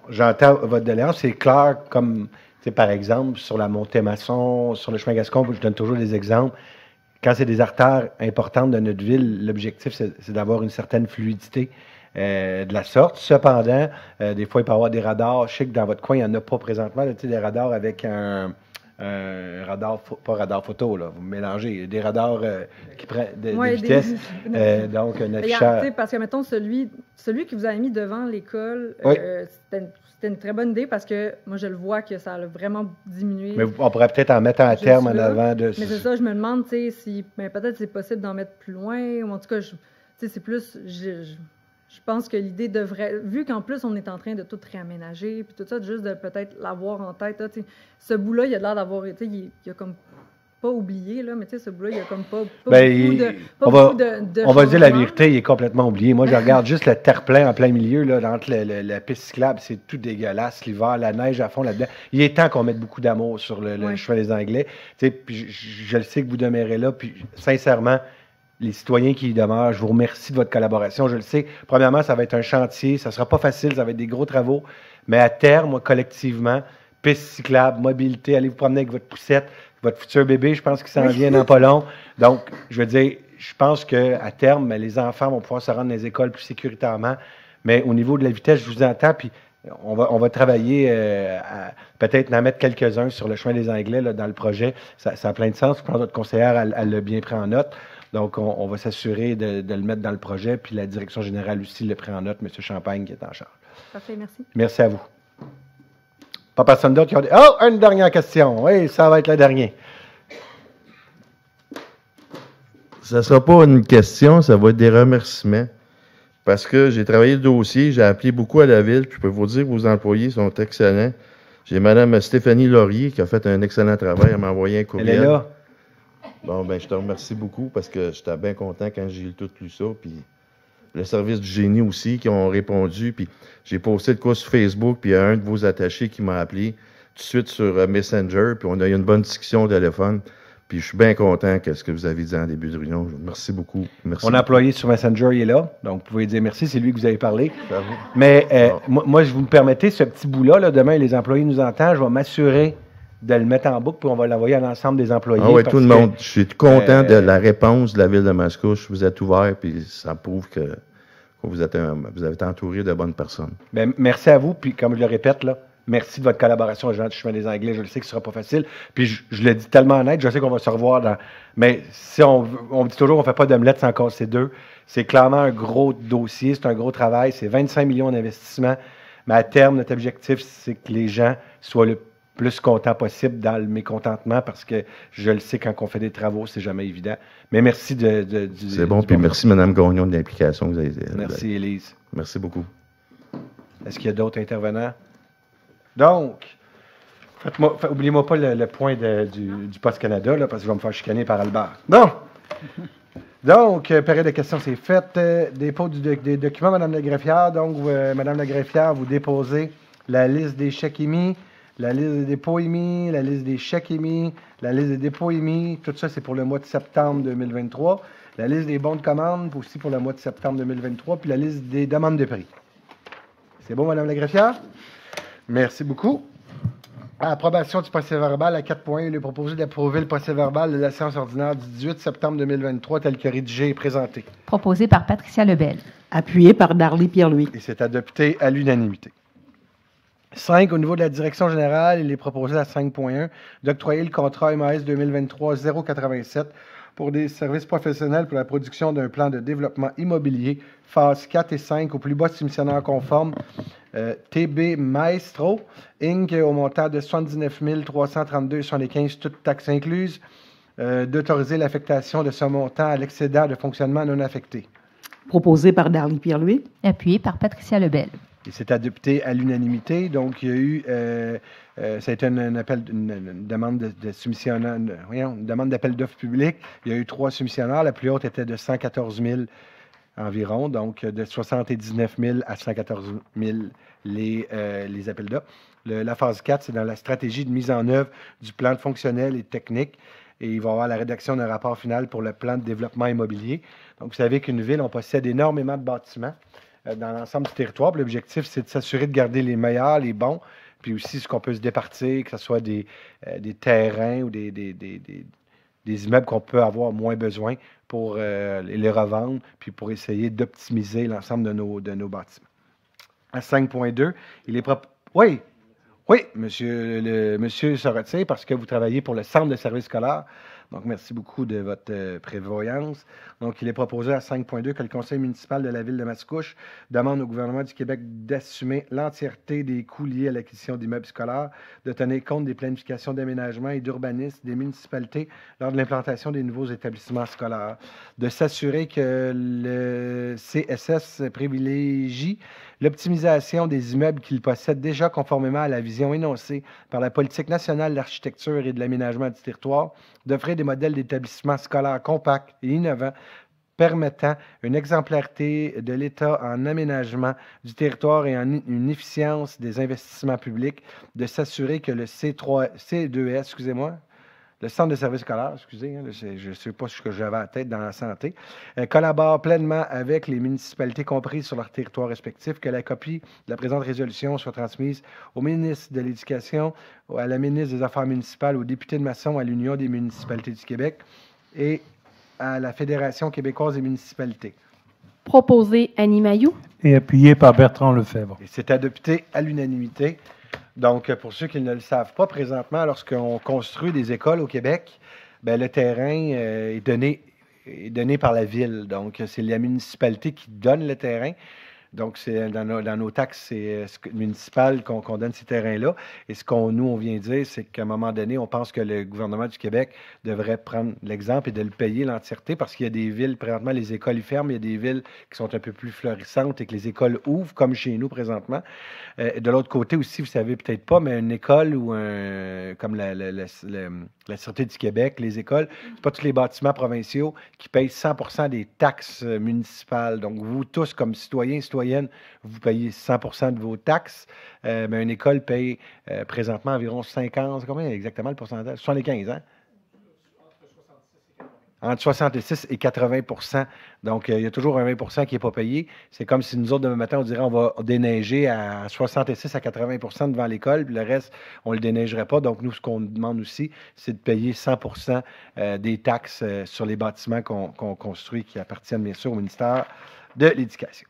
j'entends votre doléance. C'est clair, comme, par exemple, sur la Montée-Masson, sur le chemin Gascon, je donne toujours des exemples. Quand c'est des artères importantes de notre ville, l'objectif, c'est d'avoir une certaine fluidité. De la sorte. Cependant, des fois, il peut y avoir des radars. Je sais que dans votre coin, il n'y en a pas présentement. Là, des radars avec un radar, pas radar photo, là, vous mélangez. Des radars qui prennent de vitesse. Donc, un afficheur. Parce que, mettons, celui que vous avez mis devant l'école, c'était une très bonne idée parce que moi, je le vois que ça a vraiment diminué. Mais on pourrait peut-être en mettre à terme en avant de... Mais c'est ça, je me demande, si peut-être c'est possible d'en mettre plus loin, ou en tout cas, c'est plus... Je pense que l'idée devrait, vu qu'en plus on est en train de tout réaménager, puis tout ça, juste de peut-être l'avoir en tête. Là, ce bout-là, il a l'air d'avoir été, il a comme pas oublié, là, mais ce bout-là, il y a comme pas beaucoup de on va dire la vérité, il est complètement oublié. Moi, je regarde juste le terre-plein en plein milieu, là, entre la piste cyclable, c'est tout dégueulasse, l'hiver, la neige à fond là-dedans. Il est temps qu'on mette beaucoup d'amour sur le chemin des Anglais. Puis je le sais que vous demeurez là, puis sincèrement, les citoyens qui y demeurent, je vous remercie de votre collaboration. Je le sais, premièrement, ça va être un chantier, ça ne sera pas facile, ça va être des gros travaux, mais à terme, collectivement, piste cyclable, mobilité, allez vous promener avec votre poussette, votre futur bébé, je pense qu'il s'en vient dans pas long. Donc, je veux dire, je pense qu'à terme, les enfants vont pouvoir se rendre dans les écoles plus sécuritairement, mais au niveau de la vitesse, je vous entends, puis on va travailler à peut-être en mettre quelques-uns sur le chemin des Anglais là, dans le projet. Ça a plein de sens. Je pense que votre conseillère, elle l'a bien pris en note. Donc, on va s'assurer de le mettre dans le projet, puis la direction générale aussi le prend en note, M. Champagne qui est en charge. Parfait, merci. Merci à vous. Pas personne d'autre qui a dit... Oh, une dernière question. Oui, ça va être la dernière. Ça ne sera pas une question, ça va être des remerciements. Parce que j'ai travaillé le dossier, j'ai appelé beaucoup à la ville, puis je peux vous dire que vos employés sont excellents. J'ai Mme Stéphanie Laurier qui a fait un excellent travail, elle m'a envoyé un courriel. Elle est là. Bon, ben je te remercie beaucoup parce que j'étais bien content quand j'ai tout lu ça. Puis le service du génie aussi qui ont répondu. Puis j'ai posté de quoi sur Facebook, puis il y a un de vos attachés qui m'a appelé tout de suite sur Messenger, puis on a eu une bonne discussion au téléphone. Puis je suis bien content que ce que vous avez dit en début de réunion. Merci beaucoup. Merci. Mon employé sur Messenger, il est là, donc vous pouvez dire merci, c'est lui que vous avez parlé. Mais moi, je vous me permettez, ce petit bout-là, là, demain, les employés nous entendent, je vais m'assurer de le mettre en boucle, puis on va l'envoyer à l'ensemble des employés. Ah oui, tout le monde. Je suis content de la réponse de la ville de Mascouche. Vous êtes ouvert, puis ça prouve que vous avez été entouré de bonnes personnes. Bien, merci à vous, puis comme je le répète, là, merci de votre collaboration aux gens du chemin des Anglais. Je le sais que ce ne sera pas facile. Puis je le dis tellement honnête, je sais qu'on va se revoir dans. Mais si on dit toujours qu'on ne fait pas d'omelette sans casser deux, c'est clairement un gros dossier, c'est un gros travail, c'est 25 millions d'investissements. Mais à terme, notre objectif, c'est que les gens soient le plus contents possible dans le mécontentement parce que je le sais, quand on fait des travaux, c'est jamais évident. Mais merci du. C'est bon, puis merci, Mme Gagnon, de l'implication que vous avez. Merci, Élise. Merci beaucoup. Est-ce qu'il y a d'autres intervenants? Donc, oubliez-moi pas le point du Poste Canada, là, parce que je vais me faire chicaner par Albert. Donc, période de questions, c'est faite. Dépôt des documents, Mme la greffière. Donc, Mme la greffière, vous déposez la liste des chèques émis, la liste des dépôts émis, la liste des chèques émis, la liste des dépôts émis. Tout ça, c'est pour le mois de septembre 2023. La liste des bons de commande, aussi pour le mois de septembre 2023. Puis la liste des demandes de prix. C'est bon, Mme la greffière? Merci beaucoup. Approbation du procès-verbal à 4 points. Il est proposé d'approuver le procès-verbal de la séance ordinaire du 18 septembre 2023 tel que rédigé et présenté. Proposé par Patricia Lebel. Appuyé par Darly Pierre-Louis. Et c'est adopté à l'unanimité. 5. Au niveau de la direction générale, il est proposé à 5.1 d'octroyer le contrat MAS 2023-087 pour des services professionnels pour la production d'un plan de développement immobilier, phase 4 et 5, au plus bas soumissionnaire conforme, TB Maestro, Inc., au montant de 79 332,75, toutes taxes incluses, d'autoriser l'affectation de ce montant à l'excédent de fonctionnement non affecté. Proposé par Darly Pierre-Louis. Appuyé par Patricia Lebel. Et c'est adopté à l'unanimité. Donc, il y a eu, ça a été une demande de soumissionnaire, une demande d'appel d'offres public. Il y a eu 3 soumissionnaires. La plus haute était de 114 000 environ, donc de 79 000 à 114 000 les appels d'offres. La phase 4, c'est dans la stratégie de mise en œuvre du plan fonctionnel et technique. Et il va y avoir la rédaction d'un rapport final pour le plan de développement immobilier. Donc, vous savez qu'une ville, on possède énormément de bâtiments dans l'ensemble du territoire. L'objectif, c'est de s'assurer de garder les meilleurs, les bons, puis aussi ce qu'on peut se départir, que ce soit des terrains ou des immeubles qu'on peut avoir moins besoin pour les revendre, puis pour essayer d'optimiser l'ensemble de nos bâtiments. À 5.2, il est propre. Oui, monsieur se retire parce que vous travaillez pour le Centre de services scolaires. Donc, merci beaucoup de votre prévoyance. Donc, il est proposé à 5.2 que le Conseil municipal de la Ville de Mascouche demande au gouvernement du Québec d'assumer l'entièreté des coûts liés à l'acquisition d'immeubles scolaires, de tenir compte des planifications d'aménagement et d'urbanisme des municipalités lors de l'implantation des nouveaux établissements scolaires, de s'assurer que le CSS privilégie l'optimisation des immeubles qu'il possède déjà conformément à la vision énoncée par la politique nationale de l'architecture et de l'aménagement du territoire, d'offrir des modèles d'établissements scolaires compacts et innovants permettant une exemplarité de l'État en aménagement du territoire et en une efficience des investissements publics, de s'assurer que le C2S, le Centre de services scolaires, je ne sais pas ce que j'avais à tête dans la santé, collabore pleinement avec les municipalités comprises sur leur territoire respectif, que la copie de la présente résolution soit transmise au ministre de l'Éducation, à la ministre des Affaires municipales, au député de Masson, à l'Union des municipalités du Québec et à la Fédération québécoise des municipalités. Proposé Annie Mailloux. Et appuyé par Bertrand Lefebvre. Et c'est adopté à l'unanimité. Donc, pour ceux qui ne le savent pas, présentement, lorsqu'on construit des écoles au Québec, bien, le terrain est donné par la ville. Donc, c'est la municipalité qui donne le terrain. Donc, c'est dans nos taxes municipales qu'on donne ces terrains-là. Et ce on vient dire, c'est qu'à un moment donné, on pense que le gouvernement du Québec devrait prendre l'exemple et de le payer l'entièreté parce qu'il y a des villes, présentement, les écoles y ferment. Il y a des villes qui sont un peu plus florissantes et que les écoles ouvrent, comme chez nous présentement. De l'autre côté aussi, vous savez peut-être pas, mais une école ou comme la Sûreté du Québec, les écoles, c'est pas tous les bâtiments provinciaux qui payent 100% des taxes municipales. Donc, vous tous, comme citoyens, vous payez 100% de vos taxes, mais une école paye présentement environ 50, combien exactement le pourcentage? 75, hein? Entre 66 et 80%. Donc, il y a toujours un 20% qui n'est pas payé. C'est comme si nous autres, demain matin, on dirait on va déneiger à 66 à 80% devant l'école, puis le reste, on ne le déneigerait pas. Donc, nous, ce qu'on demande aussi, c'est de payer 100% des taxes sur les bâtiments qu'on construit qui appartiennent bien sûr au ministère de l'Éducation.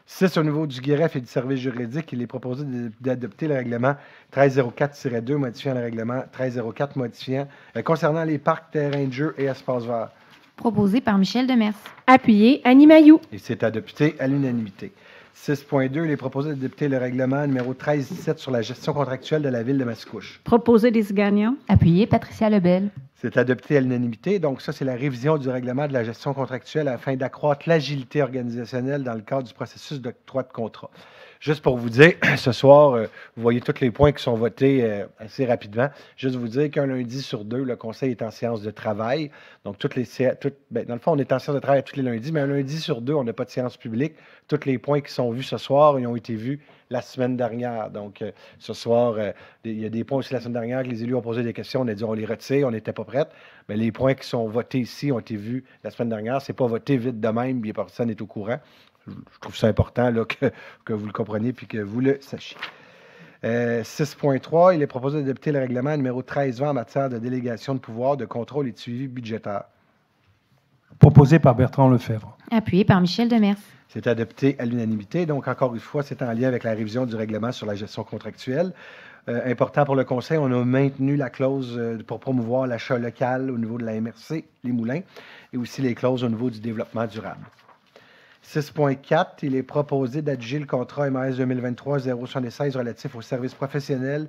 6, au niveau du greffe et du service juridique, il est proposé d'adopter le règlement 1304-2 modifiant le règlement 1304 modifiant concernant les parcs, terrains de jeu et espaces verts. Proposé par Michel Demers. Appuyé, Annie Mailloux. Et c'est adopté à l'unanimité. 6.2, il est proposé d'adopter le règlement numéro 1317 sur la gestion contractuelle de la ville de Mascouche. Proposé Lise Gagnon. Appuyé Patricia Lebel. C'est adopté à l'unanimité. Donc, ça, c'est la révision du règlement de la gestion contractuelle afin d'accroître l'agilité organisationnelle dans le cadre du processus d'octroi de contrat. Juste pour vous dire, ce soir, vous voyez tous les points qui sont votés assez rapidement. Juste vous dire qu'un lundi sur 2, le conseil est en séance de travail. Donc, dans le fond, on est en séance de travail tous les lundis, mais un lundi sur 2, on n'a pas de séance publique. Tous les points qui sont vus ce soir, ils ont été vus la semaine dernière. Donc, ce soir, il y a des points aussi la semaine dernière que les élus ont posé des questions. On a dit on les retire, on n'était pas prêts. Mais les points qui sont votés ici ont été vus la semaine dernière. Ce n'est pas voté vite de même, puis personne n'est au courant. Je trouve ça important là, que vous le compreniez et que vous le sachiez. 6.3, il est proposé d'adopter le règlement numéro 1320 en matière de délégation de pouvoir, de contrôle et de suivi budgétaire. Proposé par Bertrand Lefebvre. Appuyé par Michel Demers. C'est adopté à l'unanimité. Donc, encore une fois, c'est en lien avec la révision du règlement sur la gestion contractuelle. Important pour le Conseil, on a maintenu la clause pour promouvoir l'achat local au niveau de la MRC, les moulins, et aussi les clauses au niveau du développement durable. 6.4, il est proposé d'adjuger le contrat MAS 2023-076 relatif aux services professionnels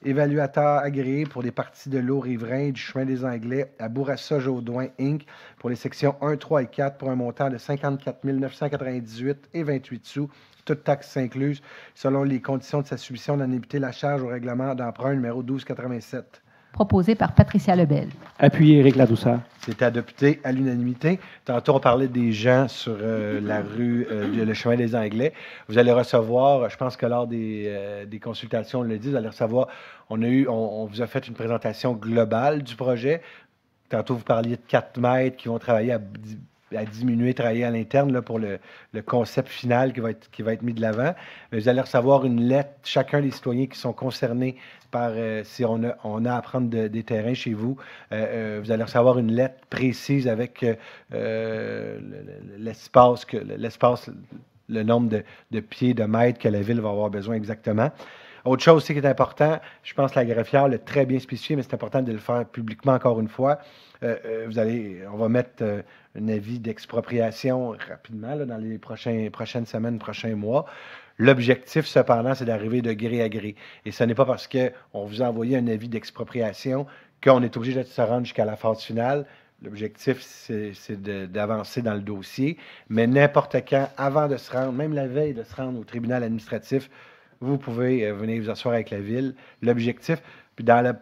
évaluateurs agréés pour les parties de l'eau riverain du chemin des Anglais à Bourassa-Jaudoin, Inc. pour les sections 1, 3 et 4 pour un montant de 54 998 et 28 sous, toutes taxes incluses, selon les conditions de sa submission d'en éviter la charge au règlement d'emprunt numéro 1287. Proposé par Patricia Lebel. Appuyé, Éric Ladouceur. C'est adopté à l'unanimité. Tantôt, on parlait des gens sur la rue, le chemin des Anglais. Vous allez recevoir, je pense que lors des consultations, on le dit, vous allez recevoir, on vous a fait une présentation globale du projet. Tantôt, vous parliez de 4 mètres qui vont travailler à diminuer, travailler à l'interne là, pour le concept final qui va être mis de l'avant. Vous allez recevoir une lettre, chacun des citoyens qui sont concernés par, si on a à prendre des terrains chez vous, vous allez recevoir une lettre précise avec l'espace, le nombre de pieds, de mètres que la ville va avoir besoin exactement. Autre chose aussi qui est important, je pense que la greffière l'a très bien spécifié, mais c'est important de le faire publiquement encore une fois. On va mettre un avis d'expropriation rapidement là, dans les prochaines semaines, prochains mois. L'objectif, cependant, c'est d'arriver de gré à gré. Et ce n'est pas parce qu'on vous a envoyé un avis d'expropriation qu'on est obligé de se rendre jusqu'à la phase finale. L'objectif, c'est d'avancer dans le dossier. Mais n'importe quand, avant de se rendre, même la veille de se rendre au tribunal administratif, vous pouvez venir vous asseoir avec la ville. L'objectif, puis dans la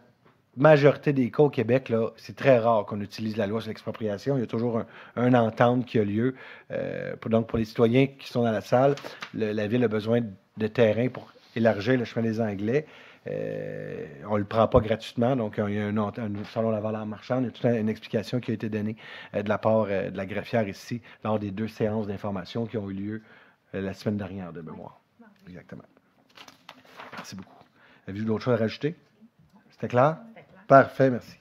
majorité des cas au Québec, là, c'est très rare qu'on utilise la loi sur l'expropriation. Il y a toujours une entente qui a lieu. Donc, pour les citoyens qui sont dans la salle, la ville a besoin de terrain pour élargir le chemin des Anglais. On ne le prend pas gratuitement, donc il y a selon la valeur marchande, il y a toute une explication qui a été donnée de la part de la greffière ici lors des 2 séances d'information qui ont eu lieu la semaine dernière de mémoire. Exactement. Merci beaucoup. Avez-vous d'autres choses à rajouter? C'était clair? Parfait, merci.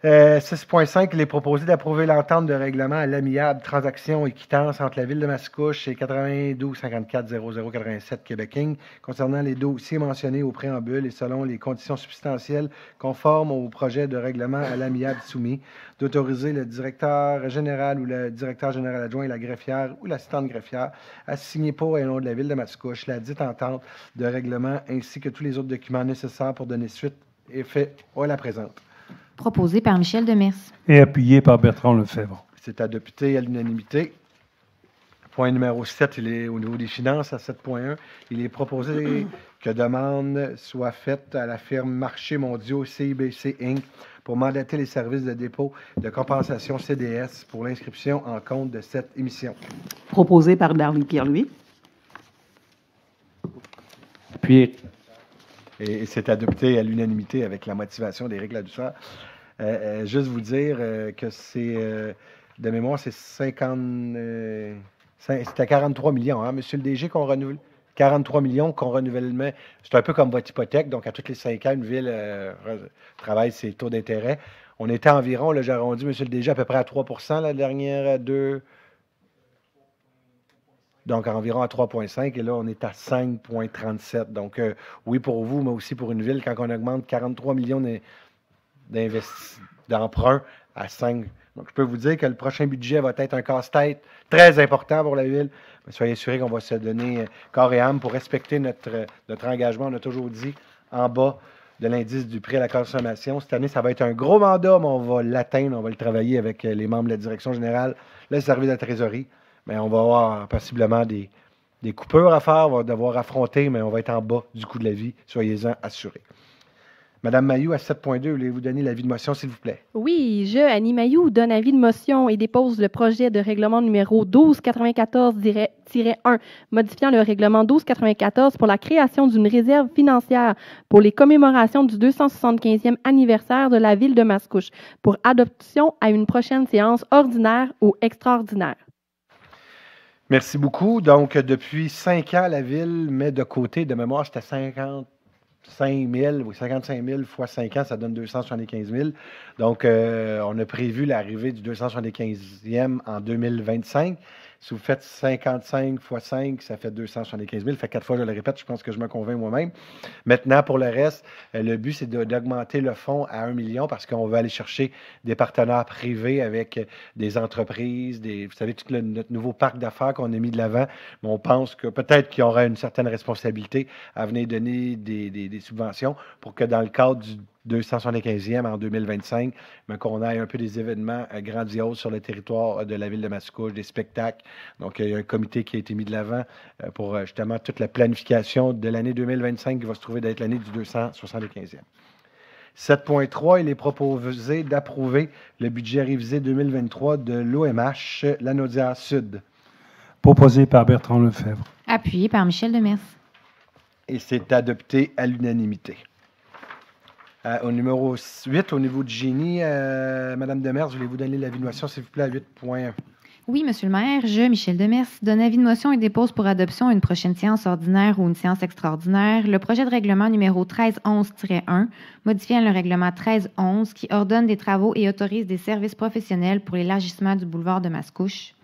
6.5, il est proposé d'approuver l'entente de règlement à l'amiable transaction et quittance entre la Ville de Mascouche et 92 54 00 87 Québec Inc. concernant les dossiers mentionnés au préambule et selon les conditions substantielles conformes au projet de règlement à l'amiable soumis, d'autoriser le directeur général ou le directeur général adjoint et la greffière ou l'assistante greffière à signer pour et au nom de la Ville de Mascouche la dite entente de règlement ainsi que tous les autres documents nécessaires pour donner suite et fait à la présente. Proposé par Michel Demers. Et appuyé par Bertrand Lefebvre. C'est adopté à l'unanimité. Point numéro 7, il est au niveau des finances, à 7.1. Il est proposé que demande soit faite à la firme Marchés mondiaux CIBC Inc. pour mandater les services de dépôt de compensation CDS pour l'inscription en compte de cette émission. Proposé par Darlie Pierre-Louis. Appuyé. Et c'est adopté à l'unanimité avec la motivation d'Éric Ladouceur. Juste vous dire que c'est, de mémoire, c'est 50... c'était 43 millions, hein, monsieur le DG, qu'on renouvelle. 43 millions qu'on renouvellement. C'est un peu comme votre hypothèque. Donc, à tous les 5 ans, une ville travaille ses taux d'intérêt. On était environ, là, j'ai arrondi, monsieur le DG, à peu près à 3 la dernière 2... donc environ à 3,5, et là, on est à 5,37. Donc, oui, pour vous, mais aussi pour une ville, quand on augmente 43 millions d'emprunts à 5. Donc, je peux vous dire que le prochain budget va être un casse-tête très important pour la ville. Mais soyez assurés qu'on va se donner corps et âme pour respecter notre engagement. On a toujours dit en bas de l'indice du prix à la consommation. Cette année, ça va être un gros mandat, mais on va l'atteindre. On va le travailler avec les membres de la direction générale, le service de la trésorerie. Mais on va avoir possiblement des coupures à faire. On va devoir affronter, mais on va être en bas du coût de la vie. Soyez-en assurés. Madame Mailloux, à 7.2, voulez-vous donner l'avis de motion, s'il vous plaît? Oui, Annie Mailloux, donne avis de motion et dépose le projet de règlement numéro 1294-1, modifiant le règlement 1294 pour la création d'une réserve financière pour les commémorations du 275e anniversaire de la ville de Mascouche, pour adoption à une prochaine séance ordinaire ou extraordinaire. Merci beaucoup. Donc, depuis 5 ans, la ville met de côté, de mémoire, c'était 55 000 fois 5 ans, ça donne 275 000. Donc, on a prévu l'arrivée du 275e en 2025. Si vous faites 55 fois 5, ça fait 275 000. Fait 4 fois, je le répète, je pense que je me convainc moi-même. Maintenant, pour le reste, le but, c'est d'augmenter le fonds à 1 million parce qu'on veut aller chercher des partenaires privés avec des entreprises, vous savez, tout notre nouveau parc d'affaires qu'on a mis de l'avant. Mais on pense que peut-être qu'il y aura une certaine responsabilité à venir donner des subventions pour que dans le cadre du 275e en 2025, mais qu'on ait un peu des événements grandioses sur le territoire de la ville de Mascouche, des spectacles. Donc, il y a un comité qui a été mis de l'avant pour justement toute la planification de l'année 2025 qui va se trouver d'être l'année du 275e. 7.3, il est proposé d'approuver le budget révisé 2023 de l'OMH Lanaudière Sud. Proposé par Bertrand Lefebvre. Appuyé par Michel Demers. Et c'est adopté à l'unanimité. Au numéro 8, au niveau du génie, Mme Demers, voulez-vous donner l'avis de motion, s'il vous plaît, à 8.1? Oui, Monsieur le maire, Michel Demers, donne avis de motion et dépose pour adoption à une prochaine séance ordinaire ou une séance extraordinaire le projet de règlement numéro 1311-1, modifiant le règlement 1311 qui ordonne des travaux et autorise des services professionnels pour l'élargissement du boulevard de Mascouche.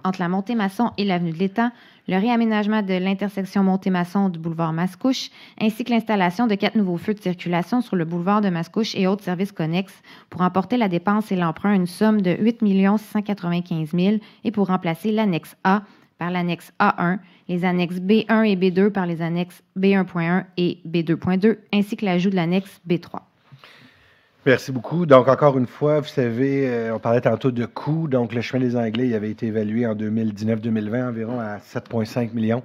Entre la Montée-Masson et l'avenue de l'Étang, le réaménagement de l'intersection Montée-Masson du boulevard Mascouche, ainsi que l'installation de 4 nouveaux feux de circulation sur le boulevard de Mascouche et autres services connexes pour emporter la dépense et l'emprunt à une somme de 8 695 000 et pour remplacer l'annexe A par l'annexe A1, les annexes B1 et B2 par les annexes B1.1 et B2.2, ainsi que l'ajout de l'annexe B3. Merci beaucoup. Donc, encore une fois, vous savez, on parlait tantôt de coûts. Donc, le chemin des Anglais, il avait été évalué en 2019-2020 environ à 7,5 millions.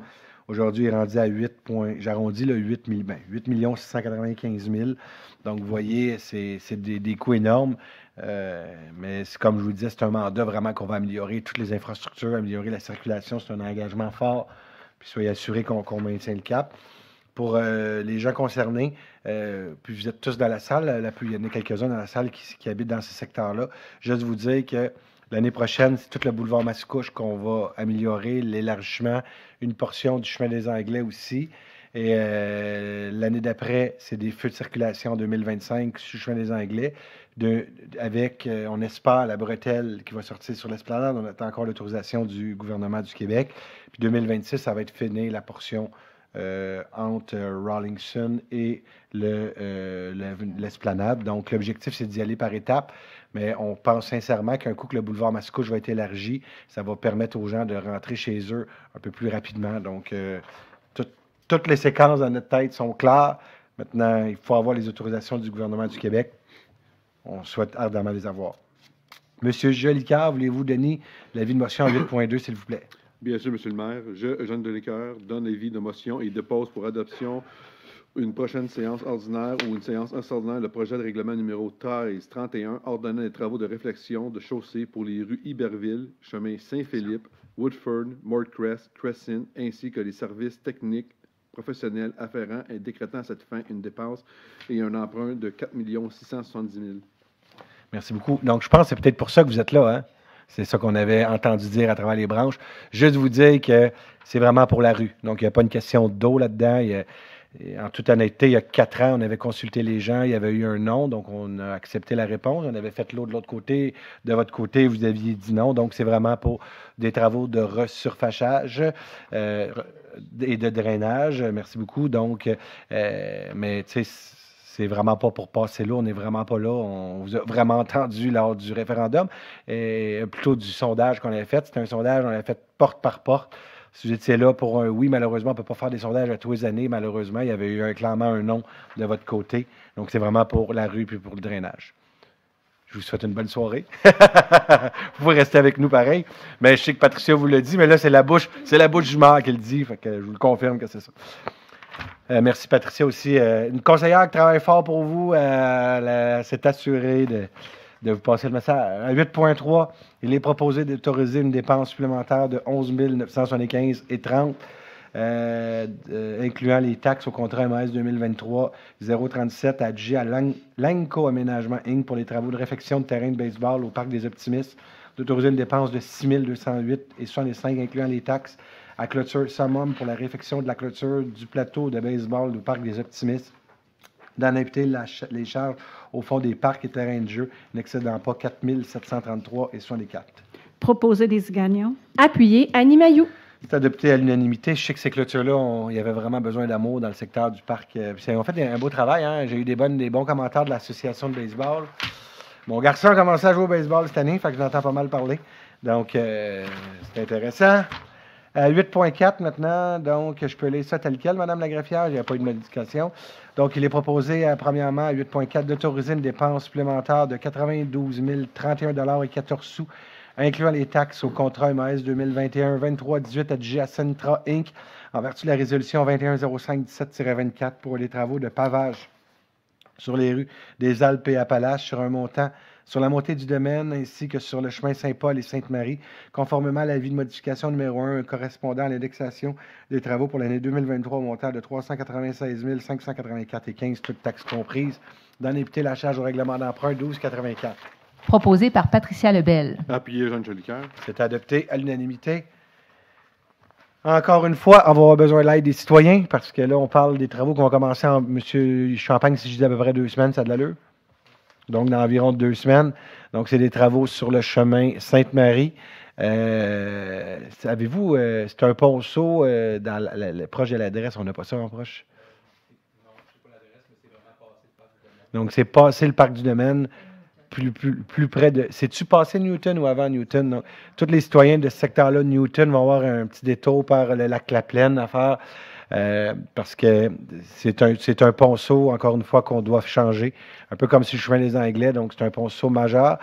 Aujourd'hui, il est rendu à 8 695 000. Donc, vous voyez, c'est des coûts énormes. Mais comme je vous disais, c'est un mandat vraiment qu'on va améliorer toutes les infrastructures, améliorer la circulation. C'est un engagement fort. Puis, soyez assurés qu'on maintient le cap. Pour les gens concernés, puis vous êtes tous dans la salle, il y en a quelques-uns dans la salle qui habitent dans ces secteurs-là. Juste vous dire que l'année prochaine, c'est tout le boulevard Mascouche qu'on va améliorer, l'élargissement, une portion du chemin des Anglais aussi. Et l'année d'après, c'est des feux de circulation en 2025 sur le chemin des Anglais, avec, on espère, la bretelle qui va sortir sur l'esplanade. On attend encore l'autorisation du gouvernement du Québec. Puis 2026, ça va être fini la portion entre Rawlinson et l'esplanade. Donc, l'objectif, c'est d'y aller par étapes, mais on pense sincèrement qu'un coup que le boulevard Mascouche va être élargi, ça va permettre aux gens de rentrer chez eux un peu plus rapidement. Donc, toutes les séquences dans notre tête sont claires. Maintenant, il faut avoir les autorisations du gouvernement du Québec. On souhaite ardemment les avoir. Monsieur Jolicoeur, voulez-vous donner l'avis de motion en 8.2, s'il vous plaît? Bien sûr, Monsieur le maire. Eugène Jolicoeur, donne l'avis de motion et dépose pour adoption une prochaine séance ordinaire ou une séance extraordinaire le projet de règlement numéro 1331 ordonnant les travaux de réflexion de chaussée pour les rues Iberville, chemin Saint-Philippe, Woodford, Mortcrest, Crescent, ainsi que les services techniques professionnels afférents et décrétant à cette fin une dépense et un emprunt de 4 670 000. Merci beaucoup. Donc, je pense que c'est peut-être pour ça que vous êtes là, hein? C'est ça qu'on avait entendu dire à travers les branches. Juste vous dire que c'est vraiment pour la rue. Donc, il n'y a pas une question d'eau là-dedans. Et en toute honnêteté, il y a 4 ans, on avait consulté les gens, il y avait eu un non, donc on a accepté la réponse. On avait fait l'eau de l'autre côté. De votre côté, vous aviez dit non. Donc, c'est vraiment pour des travaux de resurfachage et de drainage. Merci beaucoup. Donc, mais tu sais, c'est vraiment pas pour passer là. On n'est vraiment pas là. On vous a vraiment entendu lors du référendum. Et plutôt du sondage qu'on avait fait. C'était un sondage, on l'avait fait porte par porte. Si vous étiez là pour un oui, malheureusement, on ne peut pas faire des sondages à tous les années. Malheureusement, il y avait eu clairement un non de votre côté. Donc, c'est vraiment pour la rue puis pour le drainage. Je vous souhaite une bonne soirée. Vous pouvez rester avec nous pareil. Mais je sais que Patricia vous l'a dit, mais là, c'est la bouche du maire qui le dit. Fait que je vous le confirme que c'est ça. Merci Patricia aussi. Une conseillère qui travaille fort pour vous. C'est assuré de vous passer le message. À 8.3, il est proposé d'autoriser une dépense supplémentaire de 11 975,30 incluant les taxes au contrat MAS 2023-037 adjugé à Langco Aménagement Inc. pour les travaux de réfection de terrain de baseball au Parc des Optimistes, d'autoriser une dépense de 6 208,65 incluant les taxes à clôture summum pour la réfection de la clôture du plateau de baseball du Parc des Optimistes, d'en imputer les charges au fond des parcs et terrains de jeu n'excédant pas 4 733,64. Proposer des gagnants. Appuyé Annie Mailloux. C'est adopté à l'unanimité. Je sais que ces clôtures-là, il y avait vraiment besoin d'amour dans le secteur du parc. On fait un beau travail. Hein? J'ai eu des bons commentaires de l'association de baseball. Mon garçon a commencé à jouer au baseball cette année, fait que je l'entends pas mal parler. Donc, c'est intéressant. 8.4 maintenant, donc je peux lire ça tel quel, Mme la greffière, il n'y a pas eu de modification. Donc, il est proposé, premièrement, à 8.4, d'autoriser une dépense supplémentaire de 92 031,14 incluant les taxes au contrat MAS 2021-23-18 adjugé à Centra Inc. en vertu de la résolution 2105-17-24 pour les travaux de pavage sur les rues des Alpes et Appalaches sur un montant sur la montée du domaine ainsi que sur le chemin Saint-Paul et Sainte-Marie, conformément à l'avis de modification numéro 1 correspondant à l'indexation des travaux pour l'année 2023 au montant de 396 584,15, toutes taxes comprises, d'en imputer la charge au règlement d'emprunt 12,84. Proposé par Patricia Lebel. Appuyé Jean Jolicoeur. C'est adopté à l'unanimité. Encore une fois, on va avoir besoin de l'aide des citoyens parce que là, on parle des travaux qui vont commencer en M. Champagne, si je dis à peu près 2 semaines, ça a de l'allure. Donc, dans environ 2 semaines. Donc, c'est des travaux sur le chemin Sainte-Marie. Savez-vous, c'est un ponceau proche de l'adresse. On n'a pas ça en proche? Non, je ne sais pas l'adresse, mais c'est vraiment passé le parc du domaine. Donc, c'est passé le parc du domaine. Plus près de... C'est-tu passé Newton ou avant Newton? Non. Tous les citoyens de ce secteur-là de Newton vont avoir un petit détour par le lac La Plaine à faire parce que c'est un ponceau, encore une fois, qu'on doit changer. Un peu comme si le chemin des Anglais, donc c'est un ponceau majeur.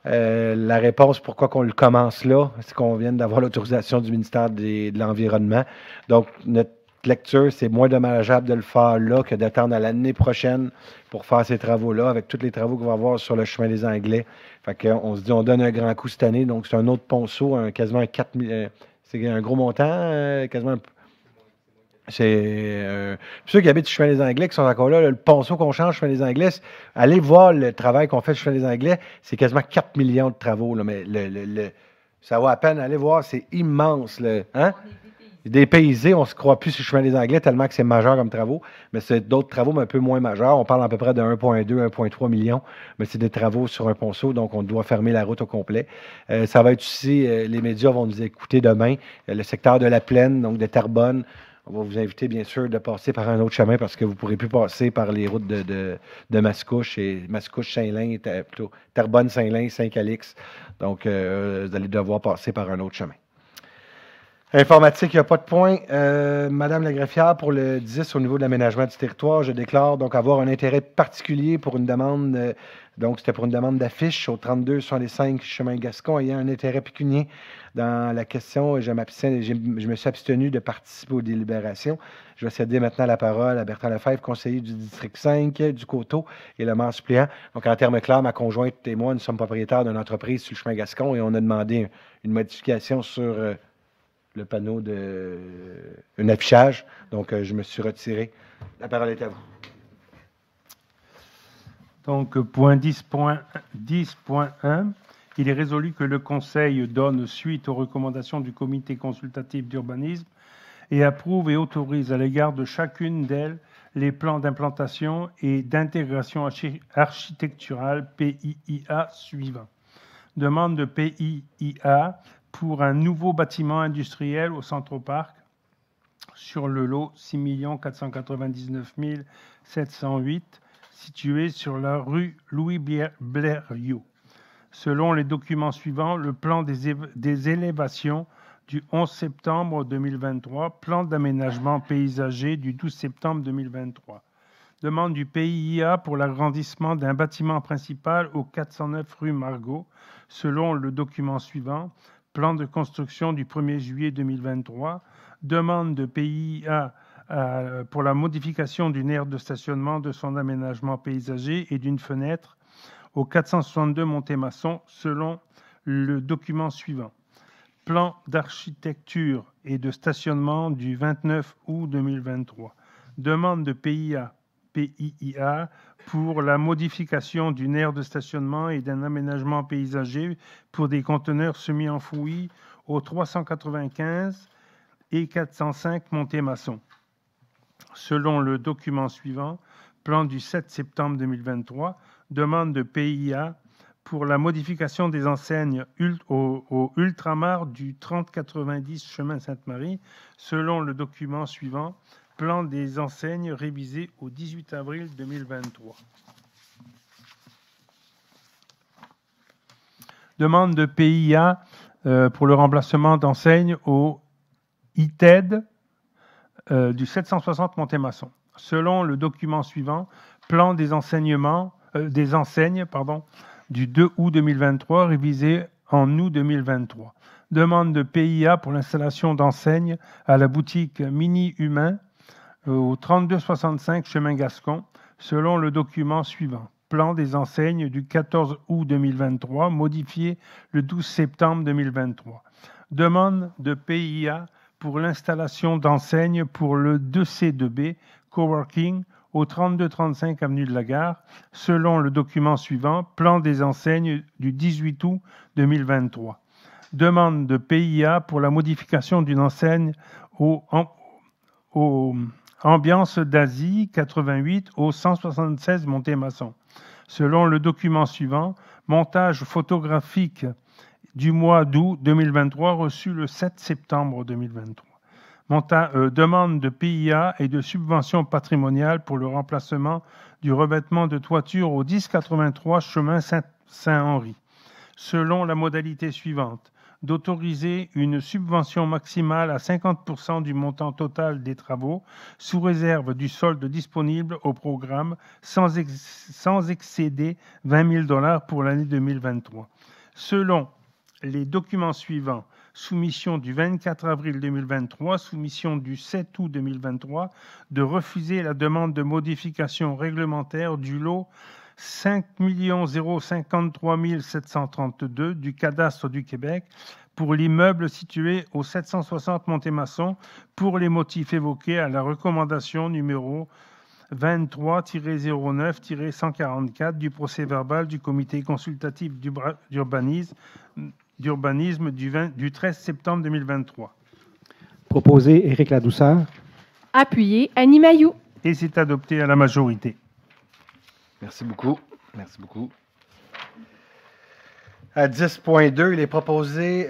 La réponse, pourquoi qu'on le commence là, c'est qu'on vient d'avoir l'autorisation du ministère de l'Environnement. Donc, notre lecture, c'est moins dommageable de le faire là que d'attendre à l'année prochaine pour faire ces travaux-là, avec tous les travaux qu'on va avoir sur le chemin des Anglais. Fait qu'on se dit, on donne un grand coup cette année, donc c'est un autre ponceau, quasiment un 4 000, c'est un gros montant, quasiment c'est ceux qui habitent le chemin des Anglais qui sont encore là, le ponceau qu'on change chemin des Anglais, allez voir le travail qu'on fait sur chemin des Anglais, c'est quasiment 4 millions de travaux, là, mais ça vaut à peine, allez voir, c'est immense. Hein? Dépaysé, on ne se croit plus sur le chemin des Anglais tellement que c'est majeur comme travaux, mais c'est d'autres travaux, mais un peu moins majeurs. On parle à peu près de 1,2, 1,3 millions, mais c'est des travaux sur un ponceau, donc on doit fermer la route au complet. Ça va être aussi, les médias vont nous écouter demain, le secteur de la Plaine, donc de Terrebonne. On va vous inviter, bien sûr, de passer par un autre chemin parce que vous ne pourrez plus passer par les routes de Mascouche et Mascouche-Saint-Lin, plutôt Terrebonne-Saint-Lin, Saint-Calix. Donc, vous allez devoir passer par un autre chemin. Informatique, il n'y a pas de point. Madame la greffière, pour le 10 au niveau de l'aménagement du territoire, je déclare donc avoir un intérêt particulier pour une demande, donc c'était pour une demande d'affiche au 32-65 chemin Gascon, ayant un intérêt pécunier dans la question. Je me suis abstenu de participer aux délibérations. Je vais céder maintenant la parole à Bertrand Lefebvre, conseiller du district 5 du Coteau et le maire suppléant. Donc, en termes clairs, ma conjointe et moi, nous sommes propriétaires d'une entreprise sur le chemin Gascon et on a demandé une modification sur le panneau un affichage. Donc, je me suis retiré. La parole est à vous. Donc, point 10.1, il est résolu que le Conseil donne suite aux recommandations du Comité consultatif d'urbanisme et approuve et autorise à l'égard de chacune d'elles les plans d'implantation et d'intégration architecturale PIIA suivants. Demande de PIIA pour un nouveau bâtiment industriel au Centre-Parc sur le lot 6 499 708 situé sur la rue Louis Blériot. Selon les documents suivants, le plan des élévations du 11 septembre 2023, plan d'aménagement paysager du 12 septembre 2023. Demande du PIIA pour l'agrandissement d'un bâtiment principal au 409 rue Margot, selon le document suivant, plan de construction du 1er juillet 2023. Demande de PIIA pour la modification d'une aire de stationnement, de son aménagement paysager et d'une fenêtre au 462 Montémasson, selon le document suivant. Plan d'architecture et de stationnement du 29 août 2023. Demande de PIIA pour la modification d'une aire de stationnement et d'un aménagement paysager pour des conteneurs semi-enfouis au 395 et 405 Montémasson. Selon le document suivant, plan du 7 septembre 2023, demande de PIIA pour la modification des enseignes au ultramar du 3090 chemin Sainte-Marie, selon le document suivant, plan des enseignes révisé au 18 avril 2023. Demande de PIIA pour le remplacement d'enseignes au ITED du 760 Montémasson. Selon le document suivant, plan des enseignes du 2 août 2023, révisé en août 2023. Demande de PIIA pour l'installation d'enseignes à la boutique Mini Humain au 3265 chemin Gascon, selon le document suivant. Plan des enseignes du 14 août 2023, modifié le 12 septembre 2023. Demande de PIIA pour l'installation d'enseignes pour le 2C2B Coworking au 3235 avenue de la Gare, selon le document suivant, plan des enseignes du 18 août 2023. Demande de PIIA pour la modification d'une enseigne au Ambiance d'Asie 88 au 176 Montémasson. Selon le document suivant, montage photographique du mois d'août 2023 reçu le 7 septembre 2023. Demande de PIIA et de subvention patrimoniale pour le remplacement du revêtement de toiture au 1083 chemin Saint-Henri, selon la modalité suivante, d'autoriser une subvention maximale à 50% du montant total des travaux, sous réserve du solde disponible au programme, sans excéder 20 000 $ pour l'année 2023. Selon les documents suivants, soumission du 24 avril 2023, soumission du 7 août 2023, de refuser la demande de modification réglementaire du lot 5 053 732 du cadastre du Québec pour l'immeuble situé au 760 Montémasson pour les motifs évoqués à la recommandation numéro 23-09-144 du procès-verbal du comité consultatif d'urbanisme du 13 septembre 2023. Proposé, Éric Ladouceur. Appuyé, Annie Mailloux. Et c'est adopté à la majorité. Merci beaucoup. Merci beaucoup. À 10.2, il est proposé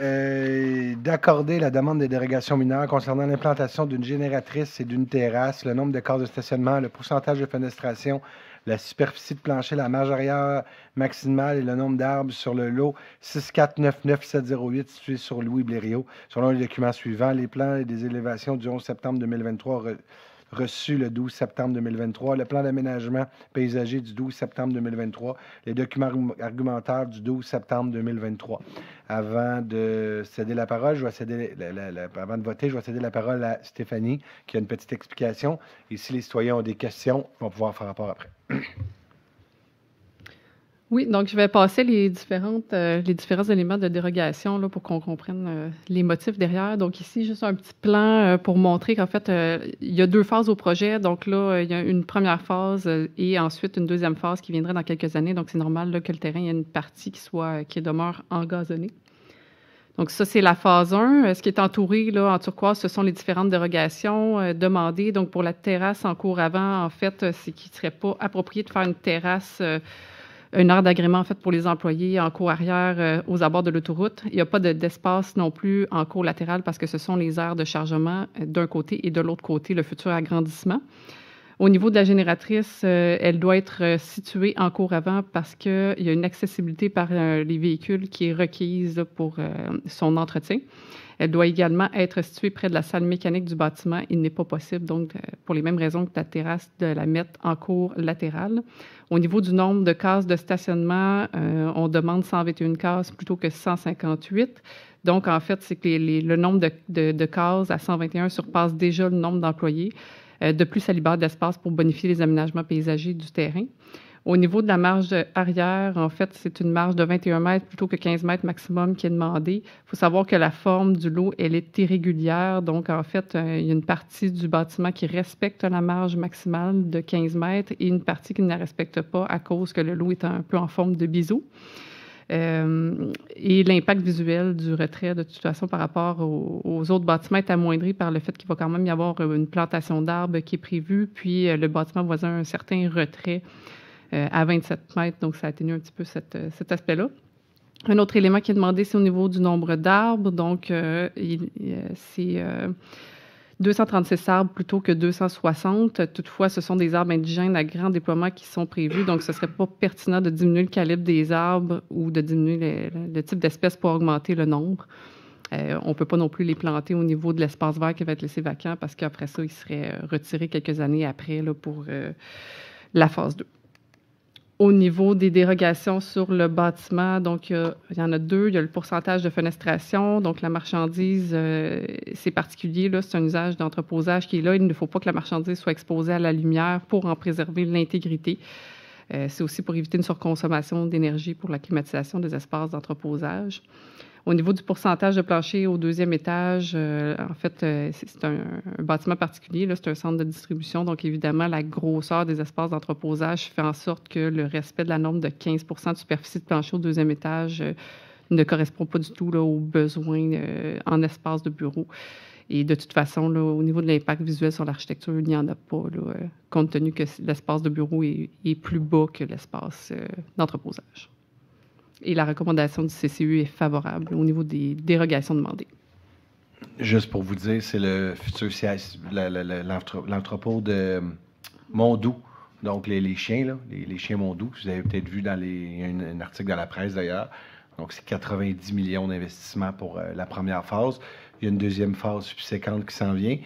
d'accorder la demande des dérogations mineures concernant l'implantation d'une génératrice et d'une terrasse, le nombre de cases de stationnement, le pourcentage de fenestration, la superficie de plancher, la marge arrière maximale et le nombre d'arbres sur le lot 6499708 situé sur Louis Blériot. Selon les documents suivants, les plans et des élévations du 11 septembre 2023 reçu le 12 septembre 2023, le plan d'aménagement paysager du 12 septembre 2023, les documents argumentaires du 12 septembre 2023. Avant de céder la parole, avant de voter, je vais céder la parole à Stéphanie, qui a une petite explication. Et si les citoyens ont des questions, ils vont pouvoir faire rapport après. Oui, donc je vais passer les différents éléments de dérogation là, pour qu'on comprenne les motifs derrière. Donc ici, juste un petit plan pour montrer qu'en fait, il y a 2 phases au projet. Donc là, il y a une première phase et ensuite une deuxième phase qui viendrait dans quelques années. Donc c'est normal là, que le terrain, il y a une partie qui demeure engazonnée. Donc, ça, c'est la phase 1. Ce qui est entouré là, en turquoise, ce sont les différentes dérogations demandées. Donc, pour la terrasse en cours avant, en fait, c'est qu'il ne serait pas approprié de faire une terrasse, une aire d'agrément, en fait, pour les employés en cours arrière aux abords de l'autoroute. Il n'y a pas d'espace non plus en cours latéral parce que ce sont les aires de chargement d'un côté et de l'autre côté, le futur agrandissement. Au niveau de la génératrice, elle doit être située en cours avant parce qu'il y a une accessibilité par les véhicules qui est requise là, pour son entretien. Elle doit également être située près de la salle mécanique du bâtiment. Il n'est pas possible, donc, pour les mêmes raisons que la terrasse, de la mettre en cours latéral. Au niveau du nombre de cases de stationnement, on demande 121 cases plutôt que 158. Donc, en fait, c'est que le nombre de cases à 121 surpasse déjà le nombre d'employés. De plus, ça libère d'espace pour bonifier les aménagements paysagers du terrain. Au niveau de la marge arrière, en fait, c'est une marge de 21 mètres plutôt que 15 mètres maximum qui est demandée. Il faut savoir que la forme du lot, elle est irrégulière. Donc, en fait, il y a une partie du bâtiment qui respecte la marge maximale de 15 mètres et une partie qui ne la respecte pas à cause que le lot est un peu en forme de biseau. Et l'impact visuel du retrait, de toute façon, par rapport aux autres bâtiments est amoindri par le fait qu'il va quand même y avoir une plantation d'arbres qui est prévue, puis le bâtiment voisin a un certain retrait à 27 mètres, donc ça atténue un petit peu cet aspect-là. Un autre élément qui est demandé, c'est au niveau du nombre d'arbres, donc c'est 236 arbres plutôt que 260. Toutefois, ce sont des arbres indigènes à grand déploiement qui sont prévus, donc ce ne serait pas pertinent de diminuer le calibre des arbres ou de diminuer le type d'espèces pour augmenter le nombre. On ne peut pas non plus les planter au niveau de l'espace vert qui va être laissé vacant parce qu'après ça, ils seraient retirés quelques années après là, pour la phase 2. Au niveau des dérogations sur le bâtiment, donc il y en a deux. Il y a le pourcentage de fenestration. Donc, la marchandise, c'est particulier, là, c'est un usage d'entreposage qui est là. Il ne faut pas que la marchandise soit exposée à la lumière pour en préserver l'intégrité. C'est aussi pour éviter une surconsommation d'énergie pour la climatisation des espaces d'entreposage. Au niveau du pourcentage de plancher au deuxième étage, en fait, c'est un bâtiment particulier, là, c'est un centre de distribution. Donc, évidemment, la grosseur des espaces d'entreposage fait en sorte que le respect de la norme de 15 de superficie de plancher au deuxième étage ne correspond pas du tout là, aux besoins en espace de bureau. Et de toute façon, là, au niveau de l'impact visuel sur l'architecture, il n'y en a pas, là, compte tenu que l'espace de bureau est plus bas que l'espace d'entreposage. Et la recommandation du CCU est favorable au niveau des dérogations demandées. Juste pour vous dire, c'est le futur l'entrepôt de Mondou. Donc, les chiens, là, les chiens Mondou, vous avez peut-être vu dans un article dans la presse d'ailleurs. Donc, c'est 90 millions d'investissements pour la première phase. Il y a une deuxième phase subséquente qui s'en vient.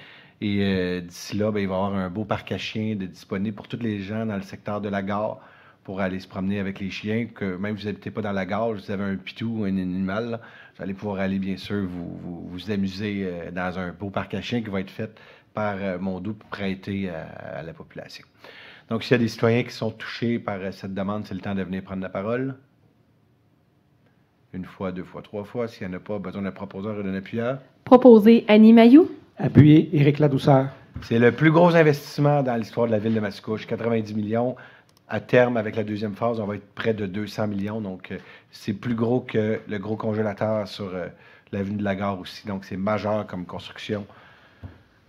Et d'ici là, ben, il va y avoir un beau parc à chiens disponible pour tous les gens dans le secteur de la gare pour aller se promener avec les chiens, que même si vous n'habitez pas dans la gare, vous avez un pitou ou un animal, là, vous allez pouvoir aller, bien sûr, vous amuser dans un beau parc à chiens qui va être fait par Mondou pour prêter à la population. Donc, s'il y a des citoyens qui sont touchés par cette demande, c'est le temps de venir prendre la parole. Une fois, deux fois, trois fois. S'il n'y en a pas, besoin d'un proposeur et d'un appuyeur. Proposé Annie Mailloux. Appuyé Éric Ladouceur. C'est le plus gros investissement dans l'histoire de la ville de Mascouche, 90 millions. À terme, avec la deuxième phase, on va être près de 200 millions. Donc, c'est plus gros que le gros congélateur sur l'avenue de la Gare aussi. Donc, c'est majeur comme construction.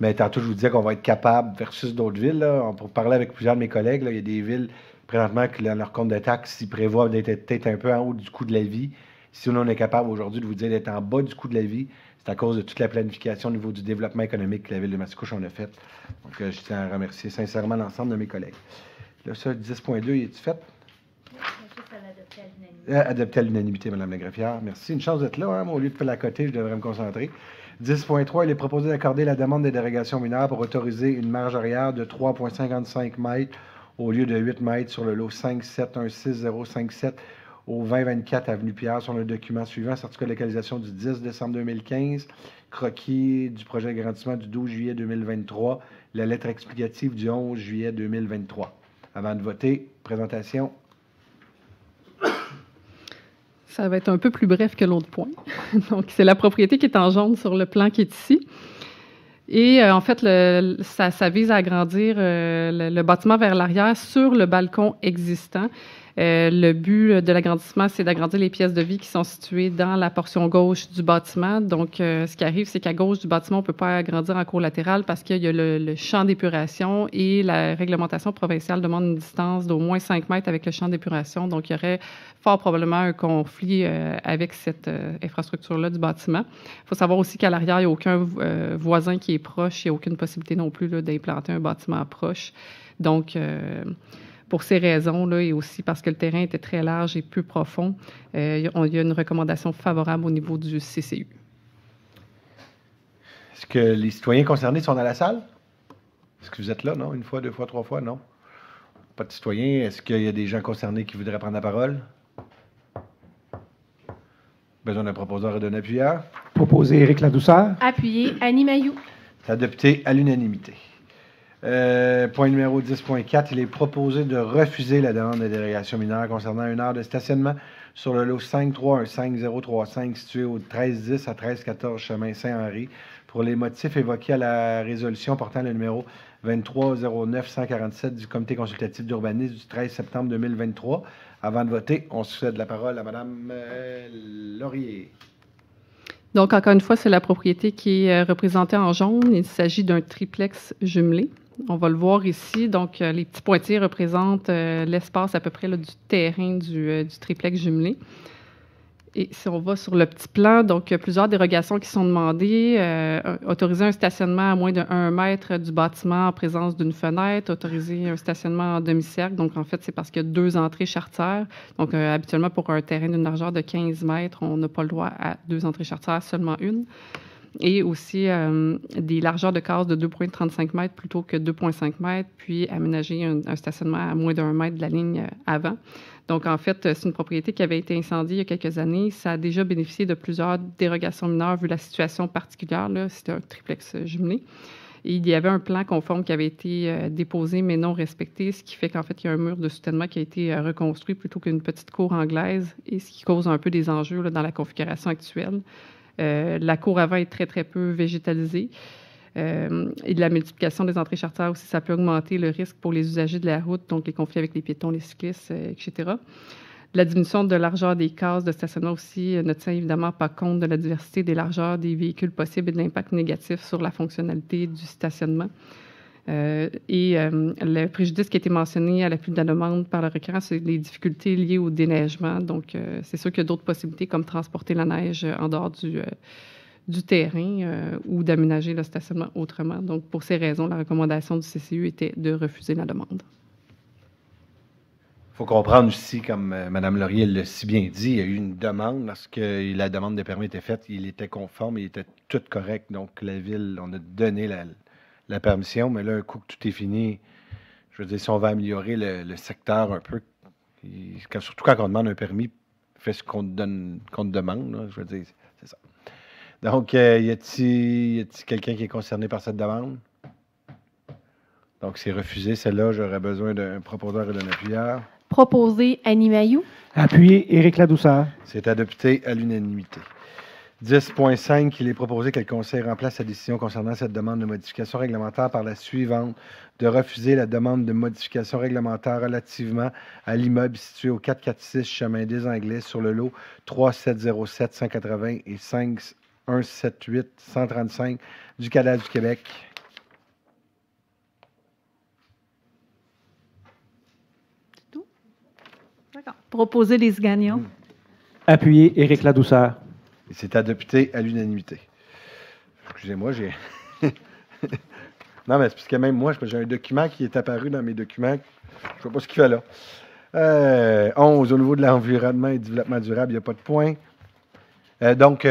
Mais tantôt, je vous disais qu'on va être capable, versus d'autres villes, là, on peut parler avec plusieurs de mes collègues, là, il y a des villes, présentement, qui, dans leur compte de taxes, ils prévoient d'être peut-être un peu en haut du coût de la vie. Si on est capable aujourd'hui de vous dire d'être en bas du coût de la vie, c'est à cause de toute la planification au niveau du développement économique que la ville de Mascouche en a fait. Donc, je tiens à remercier sincèrement l'ensemble de mes collègues. Là, ça, 10.2, il est-tu fait? Adopté à l'unanimité, Mme la greffière. Merci. Une chance d'être là. Hein? Moi, au lieu de faire la côté, je devrais me concentrer. 10.3, il est proposé d'accorder la demande des dérogations mineures pour autoriser une marge arrière de 3,55 mètres au lieu de 8 mètres sur le lot 5716057 au 2024 avenue Pierre sur le document suivant, certificat de localisation du 10 décembre 2015, croquis du projet d'agrandissement du 12 juillet 2023, la lettre explicative du 11 juillet 2023. Avant de voter, présentation. Ça va être un peu plus bref que l'autre point. Donc, c'est la propriété qui est en jaune sur le plan qui est ici. Et en fait, ça vise à agrandir le bâtiment vers l'arrière sur le balcon existant. Le but de l'agrandissement, c'est d'agrandir les pièces de vie qui sont situées dans la portion gauche du bâtiment. Donc, ce qui arrive, c'est qu'à gauche du bâtiment, on ne peut pas agrandir en cour latérale parce qu'il y a le champ d'épuration et la réglementation provinciale demande une distance d'au moins 5 mètres avec le champ d'épuration. Donc, il y aurait fort probablement un conflit avec cette infrastructure-là du bâtiment. Il faut savoir aussi qu'à l'arrière, il n'y a aucun voisin qui est proche. Il n'y a aucune possibilité non plus là, d'implanter un bâtiment proche. Donc, pour ces raisons-là et aussi parce que le terrain était très large et peu profond, il y a une recommandation favorable au niveau du CCU. Est-ce que les citoyens concernés sont dans la salle? Est-ce que vous êtes là, non? Une fois, deux fois, trois fois, non? Pas de citoyens. Est-ce qu'il y a des gens concernés qui voudraient prendre la parole? Besoin d'un proposeur et d'un appuyeur? Proposé Éric Ladouceur. Appuyé Annie Mailloux. C'est adopté à l'unanimité. Point numéro 10.4, il est proposé de refuser la demande de dérogation mineure concernant une aire de stationnement sur le lot 5315035 situé au 1310 à 1314 chemin Saint-Henri pour les motifs évoqués à la résolution portant le numéro 2309-147 du comité consultatif d'urbanisme du 13 septembre 2023. Avant de voter, on cède la parole à Mme Laurier. Donc, encore une fois, c'est la propriété qui est représentée en jaune. Il s'agit d'un triplex jumelé. On va le voir ici. Donc, les petits pointillés représentent l'espace à peu près là, du terrain du triplex jumelé. Et si on va sur le petit plan, donc, il y a plusieurs dérogations qui sont demandées. Autoriser un stationnement à moins de 1 mètre du bâtiment en présence d'une fenêtre. Autoriser un stationnement en demi-cercle. Donc, en fait, c'est parce qu'il y a 2 entrées charretières. Donc, habituellement, pour un terrain d'une largeur de 15 mètres, on n'a pas le droit à 2 entrées charretières, seulement une. Et aussi des largeurs de cases de 2,35 mètres plutôt que 2,5 mètres, puis aménager un stationnement à moins d'1 mètre de la ligne avant. Donc, en fait, c'est une propriété qui avait été incendiée il y a quelques années. Ça a déjà bénéficié de plusieurs dérogations mineures vu la situation particulière. C'était un triplex jumelé. Et il y avait un plan conforme qui avait été déposé mais non respecté, ce qui fait qu'en fait, il y a un mur de soutènement qui a été reconstruit plutôt qu'une petite cour anglaise, et ce qui cause un peu des enjeux là, dans la configuration actuelle. La cour avant est très, très peu végétalisée. Et de la multiplication des entrées charretières aussi, ça peut augmenter le risque pour les usagers de la route, donc les conflits avec les piétons, les cyclistes, etc. La diminution de largeur des cases de stationnement aussi ne tient évidemment pas compte de la diversité des largeurs des véhicules possibles et de l'impact négatif sur la fonctionnalité du stationnement. Le préjudice qui a été mentionné à l'appui de la demande par le requérant, c'est les difficultés liées au déneigement. Donc, c'est sûr qu'il y a d'autres possibilités comme transporter la neige en dehors du terrain ou d'aménager le stationnement autrement. Donc, pour ces raisons, la recommandation du CCU était de refuser la demande. Il faut comprendre aussi, comme Mme Laurier l'a si bien dit, il y a eu une demande. Lorsque la demande de permis était faite, il était conforme, il était tout correct. Donc, la Ville, on a donné la permission, mais là, un coup que tout est fini, je veux dire, si on va améliorer le secteur un peu, surtout quand on demande un permis, fais ce qu'on te demande, là, je veux dire, c'est ça. Donc, y a-t-il quelqu'un qui est concerné par cette demande? Donc, c'est refusé, celle-là, j'aurais besoin d'un proposeur et d'un appuyeur. Proposé Annie Mailloux. Appuyé Éric Ladouceur. C'est adopté à l'unanimité. 10.5, il est proposé que le Conseil remplace sa décision concernant cette demande de modification réglementaire par la suivante: de refuser la demande de modification réglementaire relativement à l'immeuble situé au 446 chemin des Anglais sur le lot 3707 180 et 5178 135 du Cadastre du Québec. C'est tout? D'accord. Proposer les gagnants. Appuyé Éric Ladouceur. Et c'est adopté à l'unanimité. Excusez-moi, j'ai... Non, mais c'est parce que même moi, j'ai un document qui est apparu dans mes documents. Je ne sais pas ce qu'il fait là. 11, au niveau de l'environnement et du développement durable, il n'y a pas de point. Donc,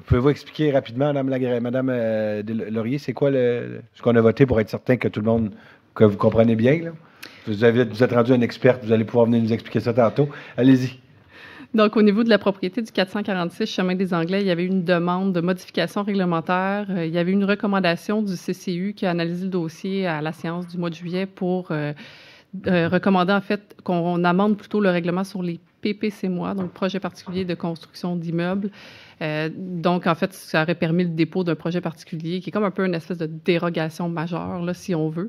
pouvez-vous expliquer rapidement, Madame Laurier, c'est quoi ce qu'on a voté pour être certain que tout le monde, que vous comprenez bien, là? Vous êtes rendu un expert, vous allez pouvoir venir nous expliquer ça tantôt. Allez-y. Donc, au niveau de la propriété du 446 chemin des Anglais, il y avait eu une demande de modification réglementaire. Il y avait une recommandation du CCU qui a analysé le dossier à la séance du mois de juillet pour recommander, en fait, qu'on amende plutôt le règlement sur les PPC-MOI, donc projet particulier de construction d'immeubles. Donc, en fait, ça aurait permis le dépôt d'un projet particulier qui est comme un peu une espèce de dérogation majeure, là, si on veut.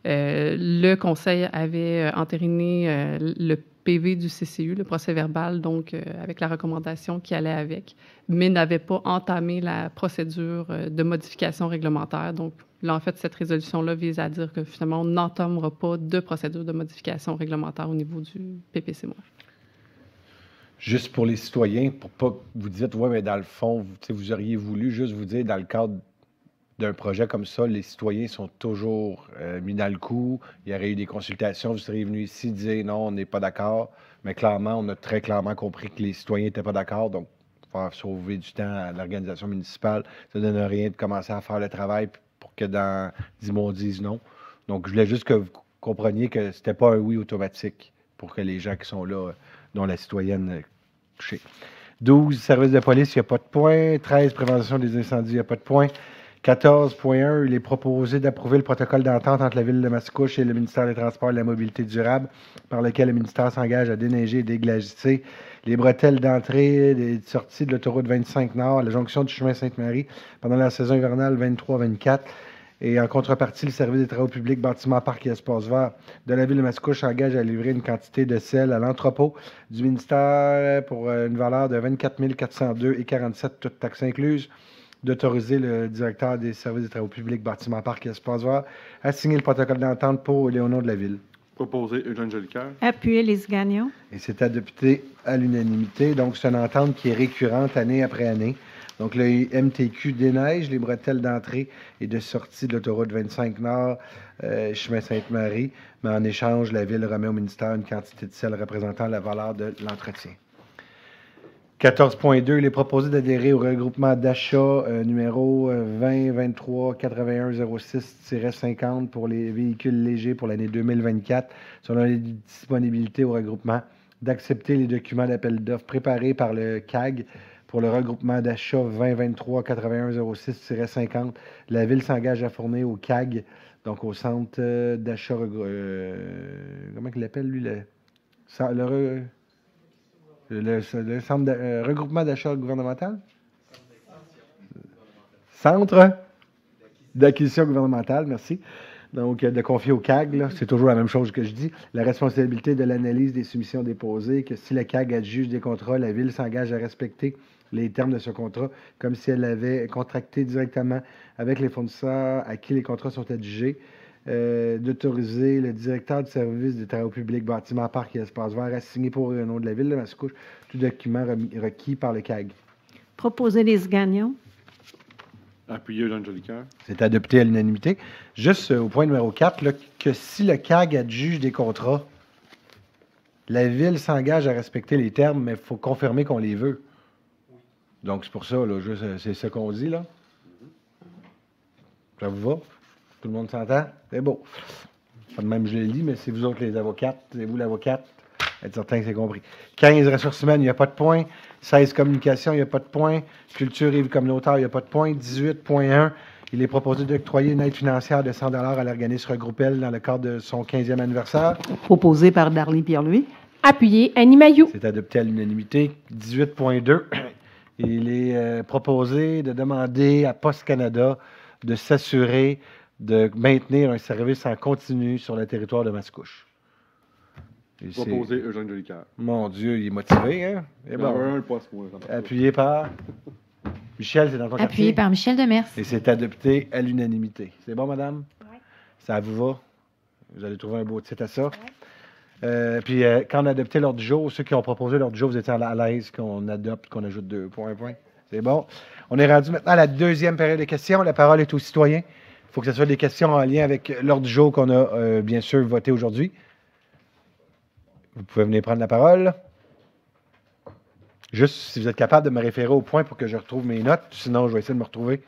Le conseil avait entériné le PV du CCU, le procès-verbal, donc avec la recommandation qui allait avec, mais n'avait pas entamé la procédure de modification réglementaire. Donc, là, en fait, cette résolution-là vise à dire que finalement, on n'entamera pas de procédure de modification réglementaire au niveau du PPCMOR. Juste pour les citoyens, pour pas que vous dites, ouais, mais dans le fond, vous auriez voulu juste vous dire, dans le cadre d'un projet comme ça, les citoyens sont toujours mis dans le coup. Il y aurait eu des consultations, vous seriez venu ici dire non, on n'est pas d'accord. Mais clairement, on a très clairement compris que les citoyens n'étaient pas d'accord. Donc, faire sauver du temps à l'organisation municipale, ça ne donne rien de commencer à faire le travail pour que dans 10 mois, on dise non. Donc, je voulais juste que vous compreniez que ce n'était pas un oui automatique pour que les gens qui sont là, dont la citoyenne touchée. 12, service de police, il n'y a pas de point. 13, prévention des incendies, il n'y a pas de point. 14.1, il est proposé d'approuver le protocole d'entente entre la Ville de Mascouche et le ministère des Transports et de la Mobilité durable, par lequel le ministère s'engage à déneiger et déglacer les bretelles d'entrée et de sortie de l'autoroute 25 Nord à la jonction du chemin Sainte-Marie pendant la saison hivernale 23-24. Et en contrepartie, le service des travaux publics, bâtiments, parcs et espaces verts de la Ville de Mascouche s'engage à livrer une quantité de sel à l'entrepôt du ministère pour une valeur de 24 402,47 $, toutes taxes incluses, d'autoriser le directeur des services des travaux publics, bâtiments, parcs et espaces verts à signer le protocole d'entente pour et au nom de la Ville. Proposé, Eugène Jolicoeur. Appuyé, Lise Gagnon. Et c'est adopté à l'unanimité. Donc, c'est une entente qui est récurrente année après année. Donc, le MTQ déneige les bretelles d'entrée et de sortie de l'autoroute 25 Nord, chemin Sainte-Marie, mais en échange, la Ville remet au ministère une quantité de sel représentant la valeur de l'entretien. 14.2, il est proposé d'adhérer au regroupement d'achat numéro 2023-8106-50 pour les véhicules légers pour l'année 2024, selon les disponibilités au regroupement, d'accepter les documents d'appel d'offres préparés par le CAG pour le regroupement d'achat 2023-8106-50. La Ville s'engage à fournir au CAG, donc au centre d'achat, comment il l'appelle, lui, le centre de regroupement d'achat gouvernemental? Centre d'acquisition gouvernementale, merci. Donc, de confier au CAG, c'est toujours la même chose que je dis. La responsabilité de l'analyse des soumissions déposées, que si le CAG adjuge des contrats, la Ville s'engage à respecter les termes de ce contrat, comme si elle avait contracté directement avec les fournisseurs à qui les contrats sont adjugés. D'autoriser le directeur du service des travaux publics, bâtiments, parcs et espaces verts à signer pour le nom de la Ville de Mascouche tout document requis par le CAG. Proposé, Lise Gagnon. Appuyé, Eugène Jolicoeur. C'est adopté à l'unanimité. Juste au point numéro 4, là, que si le CAG adjuge des contrats, la Ville s'engage à respecter les termes, mais il faut confirmer qu'on les veut. Donc, c'est pour ça, là, c'est ce qu'on dit, là. Ça vous va? Tout le monde s'entend? C'est beau. Pas de même, je le lis, mais c'est vous autres les avocates. C'est vous l'avocate. Être certain que c'est compris. 15, ressources humaines, il n'y a pas de point. 16, communication, il n'y a pas de point. Culture et vie communautaire, il n'y a pas de point. 18.1, il est proposé d'octroyer une aide financière de 100 $ à l'organisme Regroupel dans le cadre de son 15e anniversaire. Proposé par Darlene Pierre-Louis. Appuyé, Annie Mailloux. C'est adopté à l'unanimité. 18.2, il est proposé de demander à Poste Canada de s'assurer de maintenir un service en continu sur le territoire de Mascouche. Proposé, Eugène Jolicoeur. Mon Dieu, il est motivé, hein? Et bon. Appuyé par Michel, c'est dans ton quartier? Appuyé par Michel Demers. Et c'est adopté à l'unanimité. C'est bon, madame? Oui. Ça vous va? Vous allez trouver un beau titre à ça. Puis, quand on a adopté l'ordre du jour, ceux qui ont proposé l'ordre du jour, vous étiez à l'aise qu'on adopte, qu'on ajoute 2 points. C'est bon. On est rendu maintenant à la deuxième période de questions. La parole est aux citoyens. Il faut que ce soit des questions en lien avec l'ordre du jour qu'on a, bien sûr, voté aujourd'hui. Vous pouvez venir prendre la parole. Juste si vous êtes capable de me référer au point pour que je retrouve mes notes. Sinon, je vais essayer de me retrouver.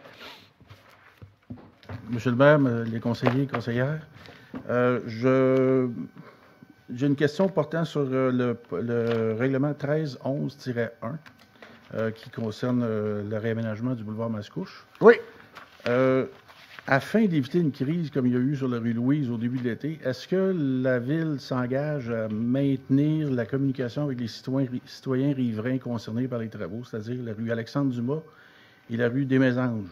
Monsieur le maire, les conseillers et conseillères, j'ai une question portant sur le règlement 1311-1 qui concerne le réaménagement du boulevard Mascouche. Oui. Afin d'éviter une crise comme il y a eu sur la rue Louise au début de l'été, est-ce que la Ville s'engage à maintenir la communication avec les citoyens riverains concernés par les travaux, c'est-à-dire la rue Alexandre-Dumas et la rue des Mésanges?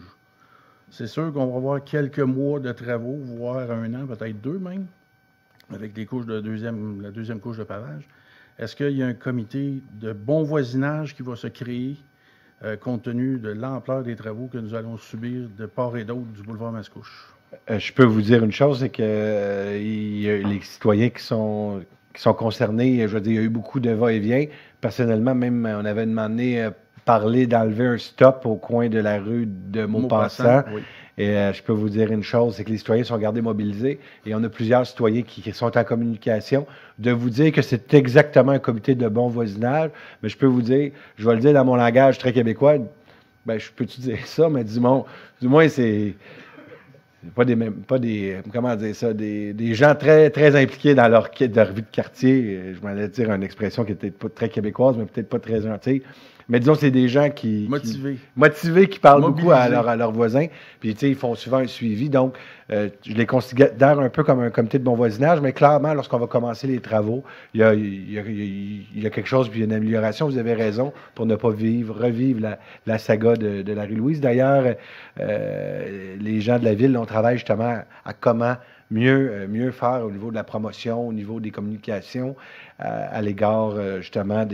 C'est sûr qu'on va avoir quelques mois de travaux, voire 1 an, peut-être 2 même, avec les couches de la deuxième couche de pavage. Est-ce qu'il y a un comité de bon voisinage qui va se créer compte tenu de l'ampleur des travaux que nous allons subir de part et d'autre du boulevard Mascouche? Je peux vous dire une chose, c'est que les citoyens qui sont concernés, je veux dire, il y a eu beaucoup de va-et-vient. Personnellement, même, on avait demandé parler d'enlever un stop au coin de la rue de Maupassant. Oui. Et je peux vous dire une chose, c'est que les citoyens sont gardés mobilisés et on a plusieurs citoyens qui sont en communication. De vous dire que c'est exactement un comité de bon voisinage, mais je peux vous dire, je vais le dire dans mon langage très québécois, ben je peux-tu dire ça, mais du moins c'est pas des comment dire ça, des gens très, très impliqués dans leur vie de quartier. Je m'allais dire une expression qui était pas très québécoise, mais peut-être pas très gentille. Mais disons, c'est des gens motivés, qui parlent beaucoup à leurs voisins. Puis, tu sais, ils font souvent un suivi. Donc, je les considère un peu comme un comité de bon voisinage. Mais clairement, lorsqu'on va commencer les travaux, il y a quelque chose, puis une amélioration. Vous avez raison, pour ne pas revivre la saga de la rue Louise. D'ailleurs, les gens de la ville, on travaille justement à comment mieux faire au niveau de la promotion, au niveau des communications, à l'égard justement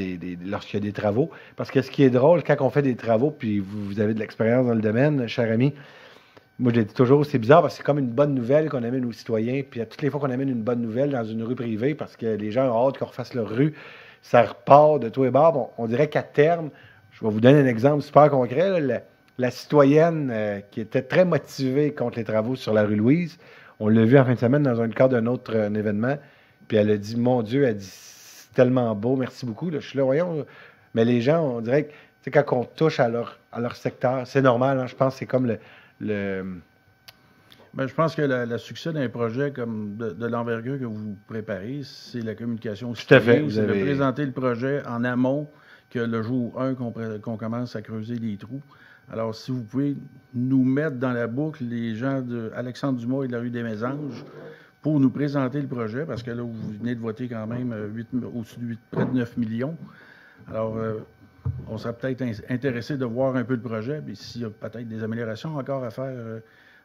lorsqu'il y a des travaux. Parce que ce qui est drôle, quand on fait des travaux, puis vous avez de l'expérience dans le domaine, cher ami, moi je le dis toujours, c'est bizarre parce que c'est comme une bonne nouvelle qu'on amène aux citoyens, puis à toutes les fois qu'on amène une bonne nouvelle dans une rue privée, parce que les gens ont hâte qu'on refasse leur rue, ça repart de tous les bords. On dirait qu'à terme, je vais vous donner un exemple super concret, là, la citoyenne qui était très motivée contre les travaux sur la rue Louise, on l'a vu en fin de semaine dans le cadre d'un autre événement. Puis elle a dit, mon Dieu, elle dit, c'est tellement beau, merci beaucoup. Là, je suis là, voyons. Mais les gens, on dirait que quand on touche à leur secteur, c'est normal. Hein, je pense que c'est comme Ben, je pense que le succès d'un projet comme de l'envergure que vous préparez, c'est la communication. Tout à fait. C'est de présenter le projet en amont, que le jour 1 qu'on commence à creuser les trous. Alors, si vous pouvez nous mettre dans la boucle les gens de Alexandre Dumas et de la rue des Mésanges pour nous présenter le projet, parce que là, vous venez de voter quand même au-dessus de près de 9 millions. Alors, on serait peut-être intéressé de voir un peu le projet, puis s'il y a peut-être des améliorations encore à faire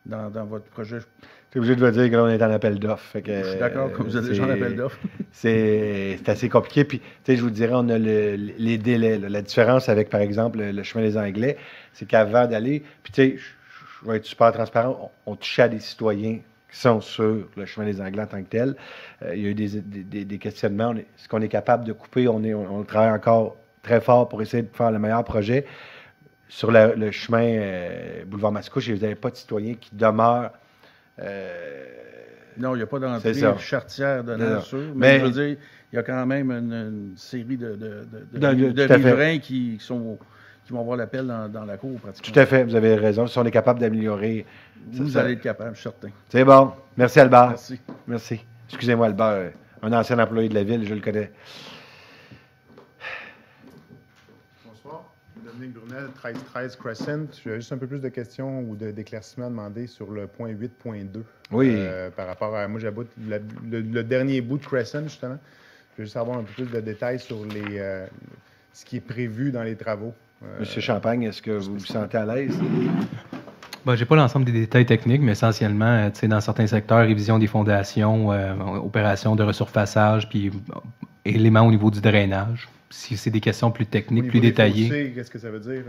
dans votre projet. Je suis obligé de vous dire que là, on est en appel d'offres. Je suis d'accord, comme vous êtes déjà en appel d'offres. C'est assez compliqué. Puis, tu sais, je vous dirais, on a les délais. Là. La différence avec, par exemple, le chemin des Anglais, c'est qu'avant d'aller, puis tu sais, je vais être super transparent, on touchait à des citoyens qui sont sur le chemin des Anglais en tant que tel. Il y a eu des questionnements. Est-ce qu'on est capable de couper? On travaille encore très fort pour essayer de faire le meilleur projet. Sur le chemin boulevard Mascouche, vous n'avez pas de citoyens qui demeurent. Non, il n'y a pas d'entrée charretière de nature, mais je veux dire, il y a quand même une série de riverains qui vont avoir l'appel dans la cour pratiquement. Tout à fait, vous avez raison. Si on est capable d'améliorer... Vous allez être capable, je suis certain. C'est bon. Merci, Albert. Merci. Excusez-moi, Albert, un ancien employé de la ville, je le connais. Bonsoir. Dominique Brunel, 1313 Crescent. J'ai juste un peu plus de questions ou d'éclaircissements à demander sur le point 8.2. Oui. Par rapport à... Moi, j'habite le dernier bout de Crescent, justement. Je veux juste avoir un peu plus de détails sur ce qui est prévu dans les travaux. Monsieur Champagne, est-ce que vous vous sentez à l'aise? Je n'ai pas l'ensemble des détails techniques, mais essentiellement, dans certains secteurs, révision des fondations, opération de resurfaçage, puis éléments au niveau du drainage. Si c'est des questions plus techniques, plus détaillées. Qu'est-ce que ça veut dire,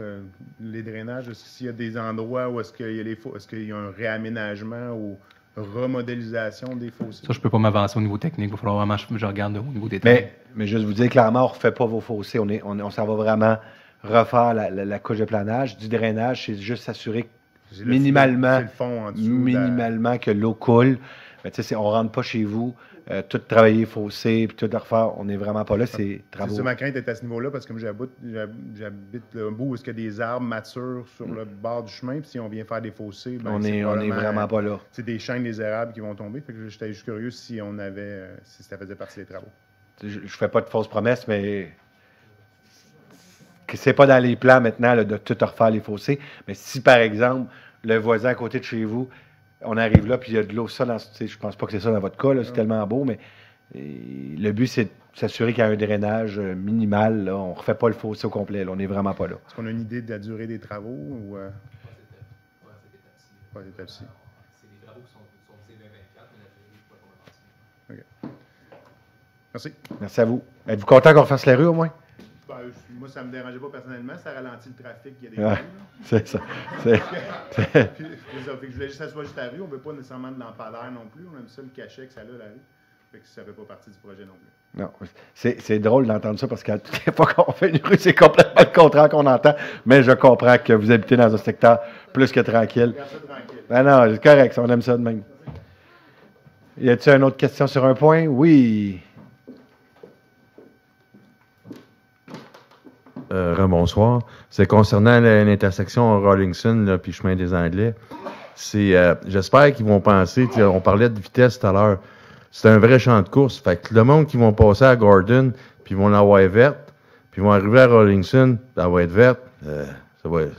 les drainages? Est-ce qu'il y a des endroits où est-ce qu'il y a un réaménagement ou remodélisation des fossés? Ça, je ne peux pas m'avancer au niveau technique. Il va falloir vraiment que je regarde au niveau détail. Mais juste vous dire clairement, on ne refait pas vos fossés. On s'en va vraiment refaire la couche de planage. Du drainage, c'est juste s'assurer minimalement que l'eau coule. Mais tu sais, on ne rentre pas chez vous, tout travailler fossé, puis tout refaire. On n'est vraiment pas là, c'est travaux. C'est ça, ma crainte est à ce niveau-là, parce que j'habite un bout où il y a des arbres matures sur le bord du chemin, puis si on vient faire des fossés, on n'est vraiment pas là. C'est des chaînes, des érables qui vont tomber. Fait que j'étais juste curieux si ça faisait partie des travaux. Je ne fais pas de fausses promesses, mais que c'est pas dans les plans maintenant là, de tout refaire les fossés. Mais si, par exemple, le voisin à côté de chez vous, on arrive là, puis il y a de l'eau, je pense pas que c'est ça dans votre cas, c'est tellement beau, mais le but, c'est de s'assurer qu'il y a un drainage minimal. Là. On ne refait pas le fossé au complet. Là. On n'est vraiment pas là. Est-ce qu'on a une idée de la durée des travaux? Ou, pas établi. C'est des travaux qui sont visés 2024, mais la pas OK. Merci. Merci à vous. Êtes-vous content qu'on refasse les rues au moins? Ben, moi, ça ne me dérangeait pas personnellement. Ça ralentit le trafic. Il y a des Ouais, rues. c'est ça. Puis, c'est ça. Fait que je voulais juste que ça soit juste la rue. On ne veut pas nécessairement de lampadaire non plus. On aime ça le cachet que ça a, la rue. Fait que ça ne fait pas partie du projet non plus. Non, c'est drôle d'entendre ça parce qu'à toutes les fois qu'on fait une rue, c'est complètement le contraire qu'on entend. Mais je comprends que vous habitez dans un secteur plus que tranquille. Ben non, c'est correct, on aime ça de même. Y a-t-il une autre question sur un point? Oui. Bonsoir. C'est concernant l'intersection Rawlinson puis chemin des Anglais. J'espère qu'ils vont penser, on parlait de vitesse tout à l'heure. C'est un vrai champ de course. Fait que le monde qui vont passer à Gordon, puis ils vont l'avoir verte, puis ils vont arriver à Rawlinson, puis elle va être verte,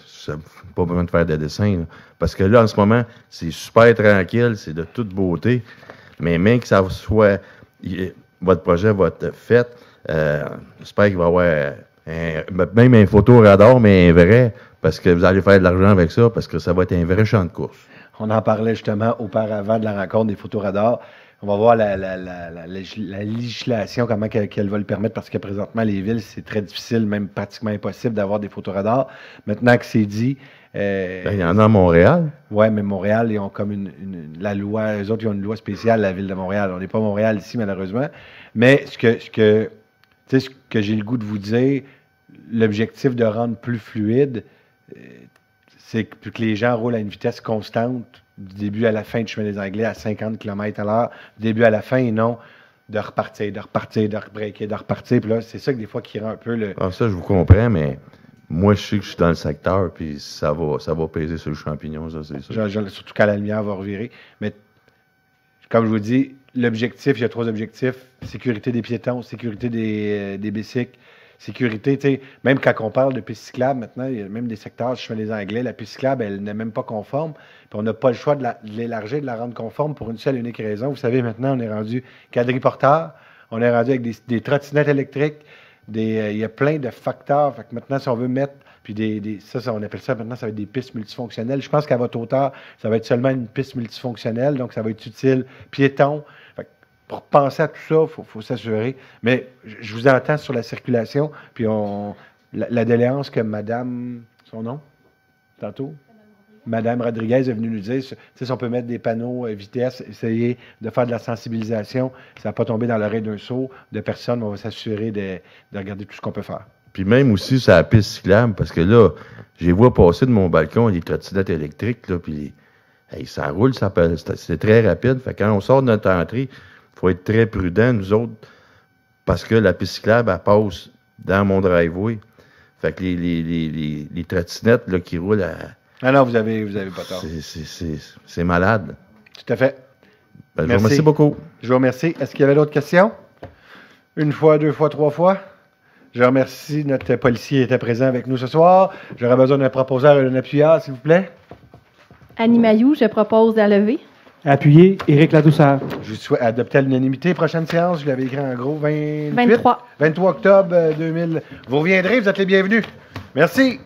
ça pas besoin de faire des dessins. Là. Parce que là, en ce moment, c'est super tranquille, c'est de toute beauté. Mais même que ça soit, votre projet va être fait, j'espère qu'il va y avoir même un photoradar, mais un vrai, parce que vous allez faire de l'argent avec ça, parce que ça va être un vrai champ de course. On en parlait justement auparavant de la rencontre des photoradars. On va voir la législation, comment qu'elle va le permettre, parce que présentement, les villes, c'est très difficile, même pratiquement impossible d'avoir des photoradars. Maintenant que c'est dit... il y en a à Montréal. Oui, mais Montréal, ils ont comme la loi, eux autres, ils ont une loi spéciale, la ville de Montréal. On n'est pas Montréal ici, malheureusement. Mais ce que j'ai le goût de vous dire, l'objectif de rendre plus fluide, c'est que les gens roulent à une vitesse constante du début à la fin du chemin des Anglais à 50 km/h, du début à la fin, et non de repartir, de rebreaker, de repartir. Puis là, c'est ça que des fois qui rend un peu le... Ah, ça, je vous comprends, mais moi, je sais que je suis dans le secteur, puis ça va peser sur le champignon, ça, c'est ça. Surtout quand la lumière va revirer. Mais comme je vous dis, l'objectif, il y a 3 objectifs. Sécurité des piétons, sécurité des bicycles, sécurité, tu sais, même quand on parle de piste cyclable, maintenant, il y a même des secteurs, je fais les Anglais, la piste cyclable, elle n'est même pas conforme. Puis on n'a pas le choix de l'élargir, de la rendre conforme pour une seule et unique raison. Vous savez, maintenant, on est rendu quadriporteur, on est rendu avec des trottinettes électriques, il y a plein de facteurs. Fait que maintenant, si on veut mettre, puis ça, on appelle ça maintenant, ça va être des pistes multifonctionnelles. Je pense qu'à votre hauteur, ça va être seulement une piste multifonctionnelle, donc ça va être utile. Piéton. Pour penser à tout ça, il faut s'assurer. Mais je vous entends sur la circulation, puis la doléance que Madame, son nom, tantôt? Madame Rodriguez est venue nous dire, si on peut mettre des panneaux vitesse, essayer de faire de la sensibilisation, ça ne va pas tomber dans l'oreille d'un sourd de personne, mais on va s'assurer de regarder tout ce qu'on peut faire. Puis même aussi sur la piste cyclable, parce que là, je les vois passer de mon balcon des trottinettes électriques, là, puis ça roule, c'est très rapide. Fait que quand on sort de notre entrée, il faut être très prudent, nous autres, parce que la piste cyclable, elle passe dans mon driveway. Fait que les trottinettes là, qui roulent à... Ah non, vous avez pas tort. C'est malade. Tout à fait. Ben, je vous remercie beaucoup. Je vous remercie. Est-ce qu'il y avait d'autres questions? 1 fois, 2 fois, 3 fois? Je remercie. Notre policier était présent avec nous ce soir. J'aurais besoin d'un proposeur et d'un appuyeur, s'il vous plaît. Annie Mailloux, je propose à lever. Appuyé, Éric Ladouceur. Je souhaite adopter à l'unanimité. Prochaine séance, je l'avais écrit en gros, 23 octobre 2000. Vous reviendrez, vous êtes les bienvenus. Merci.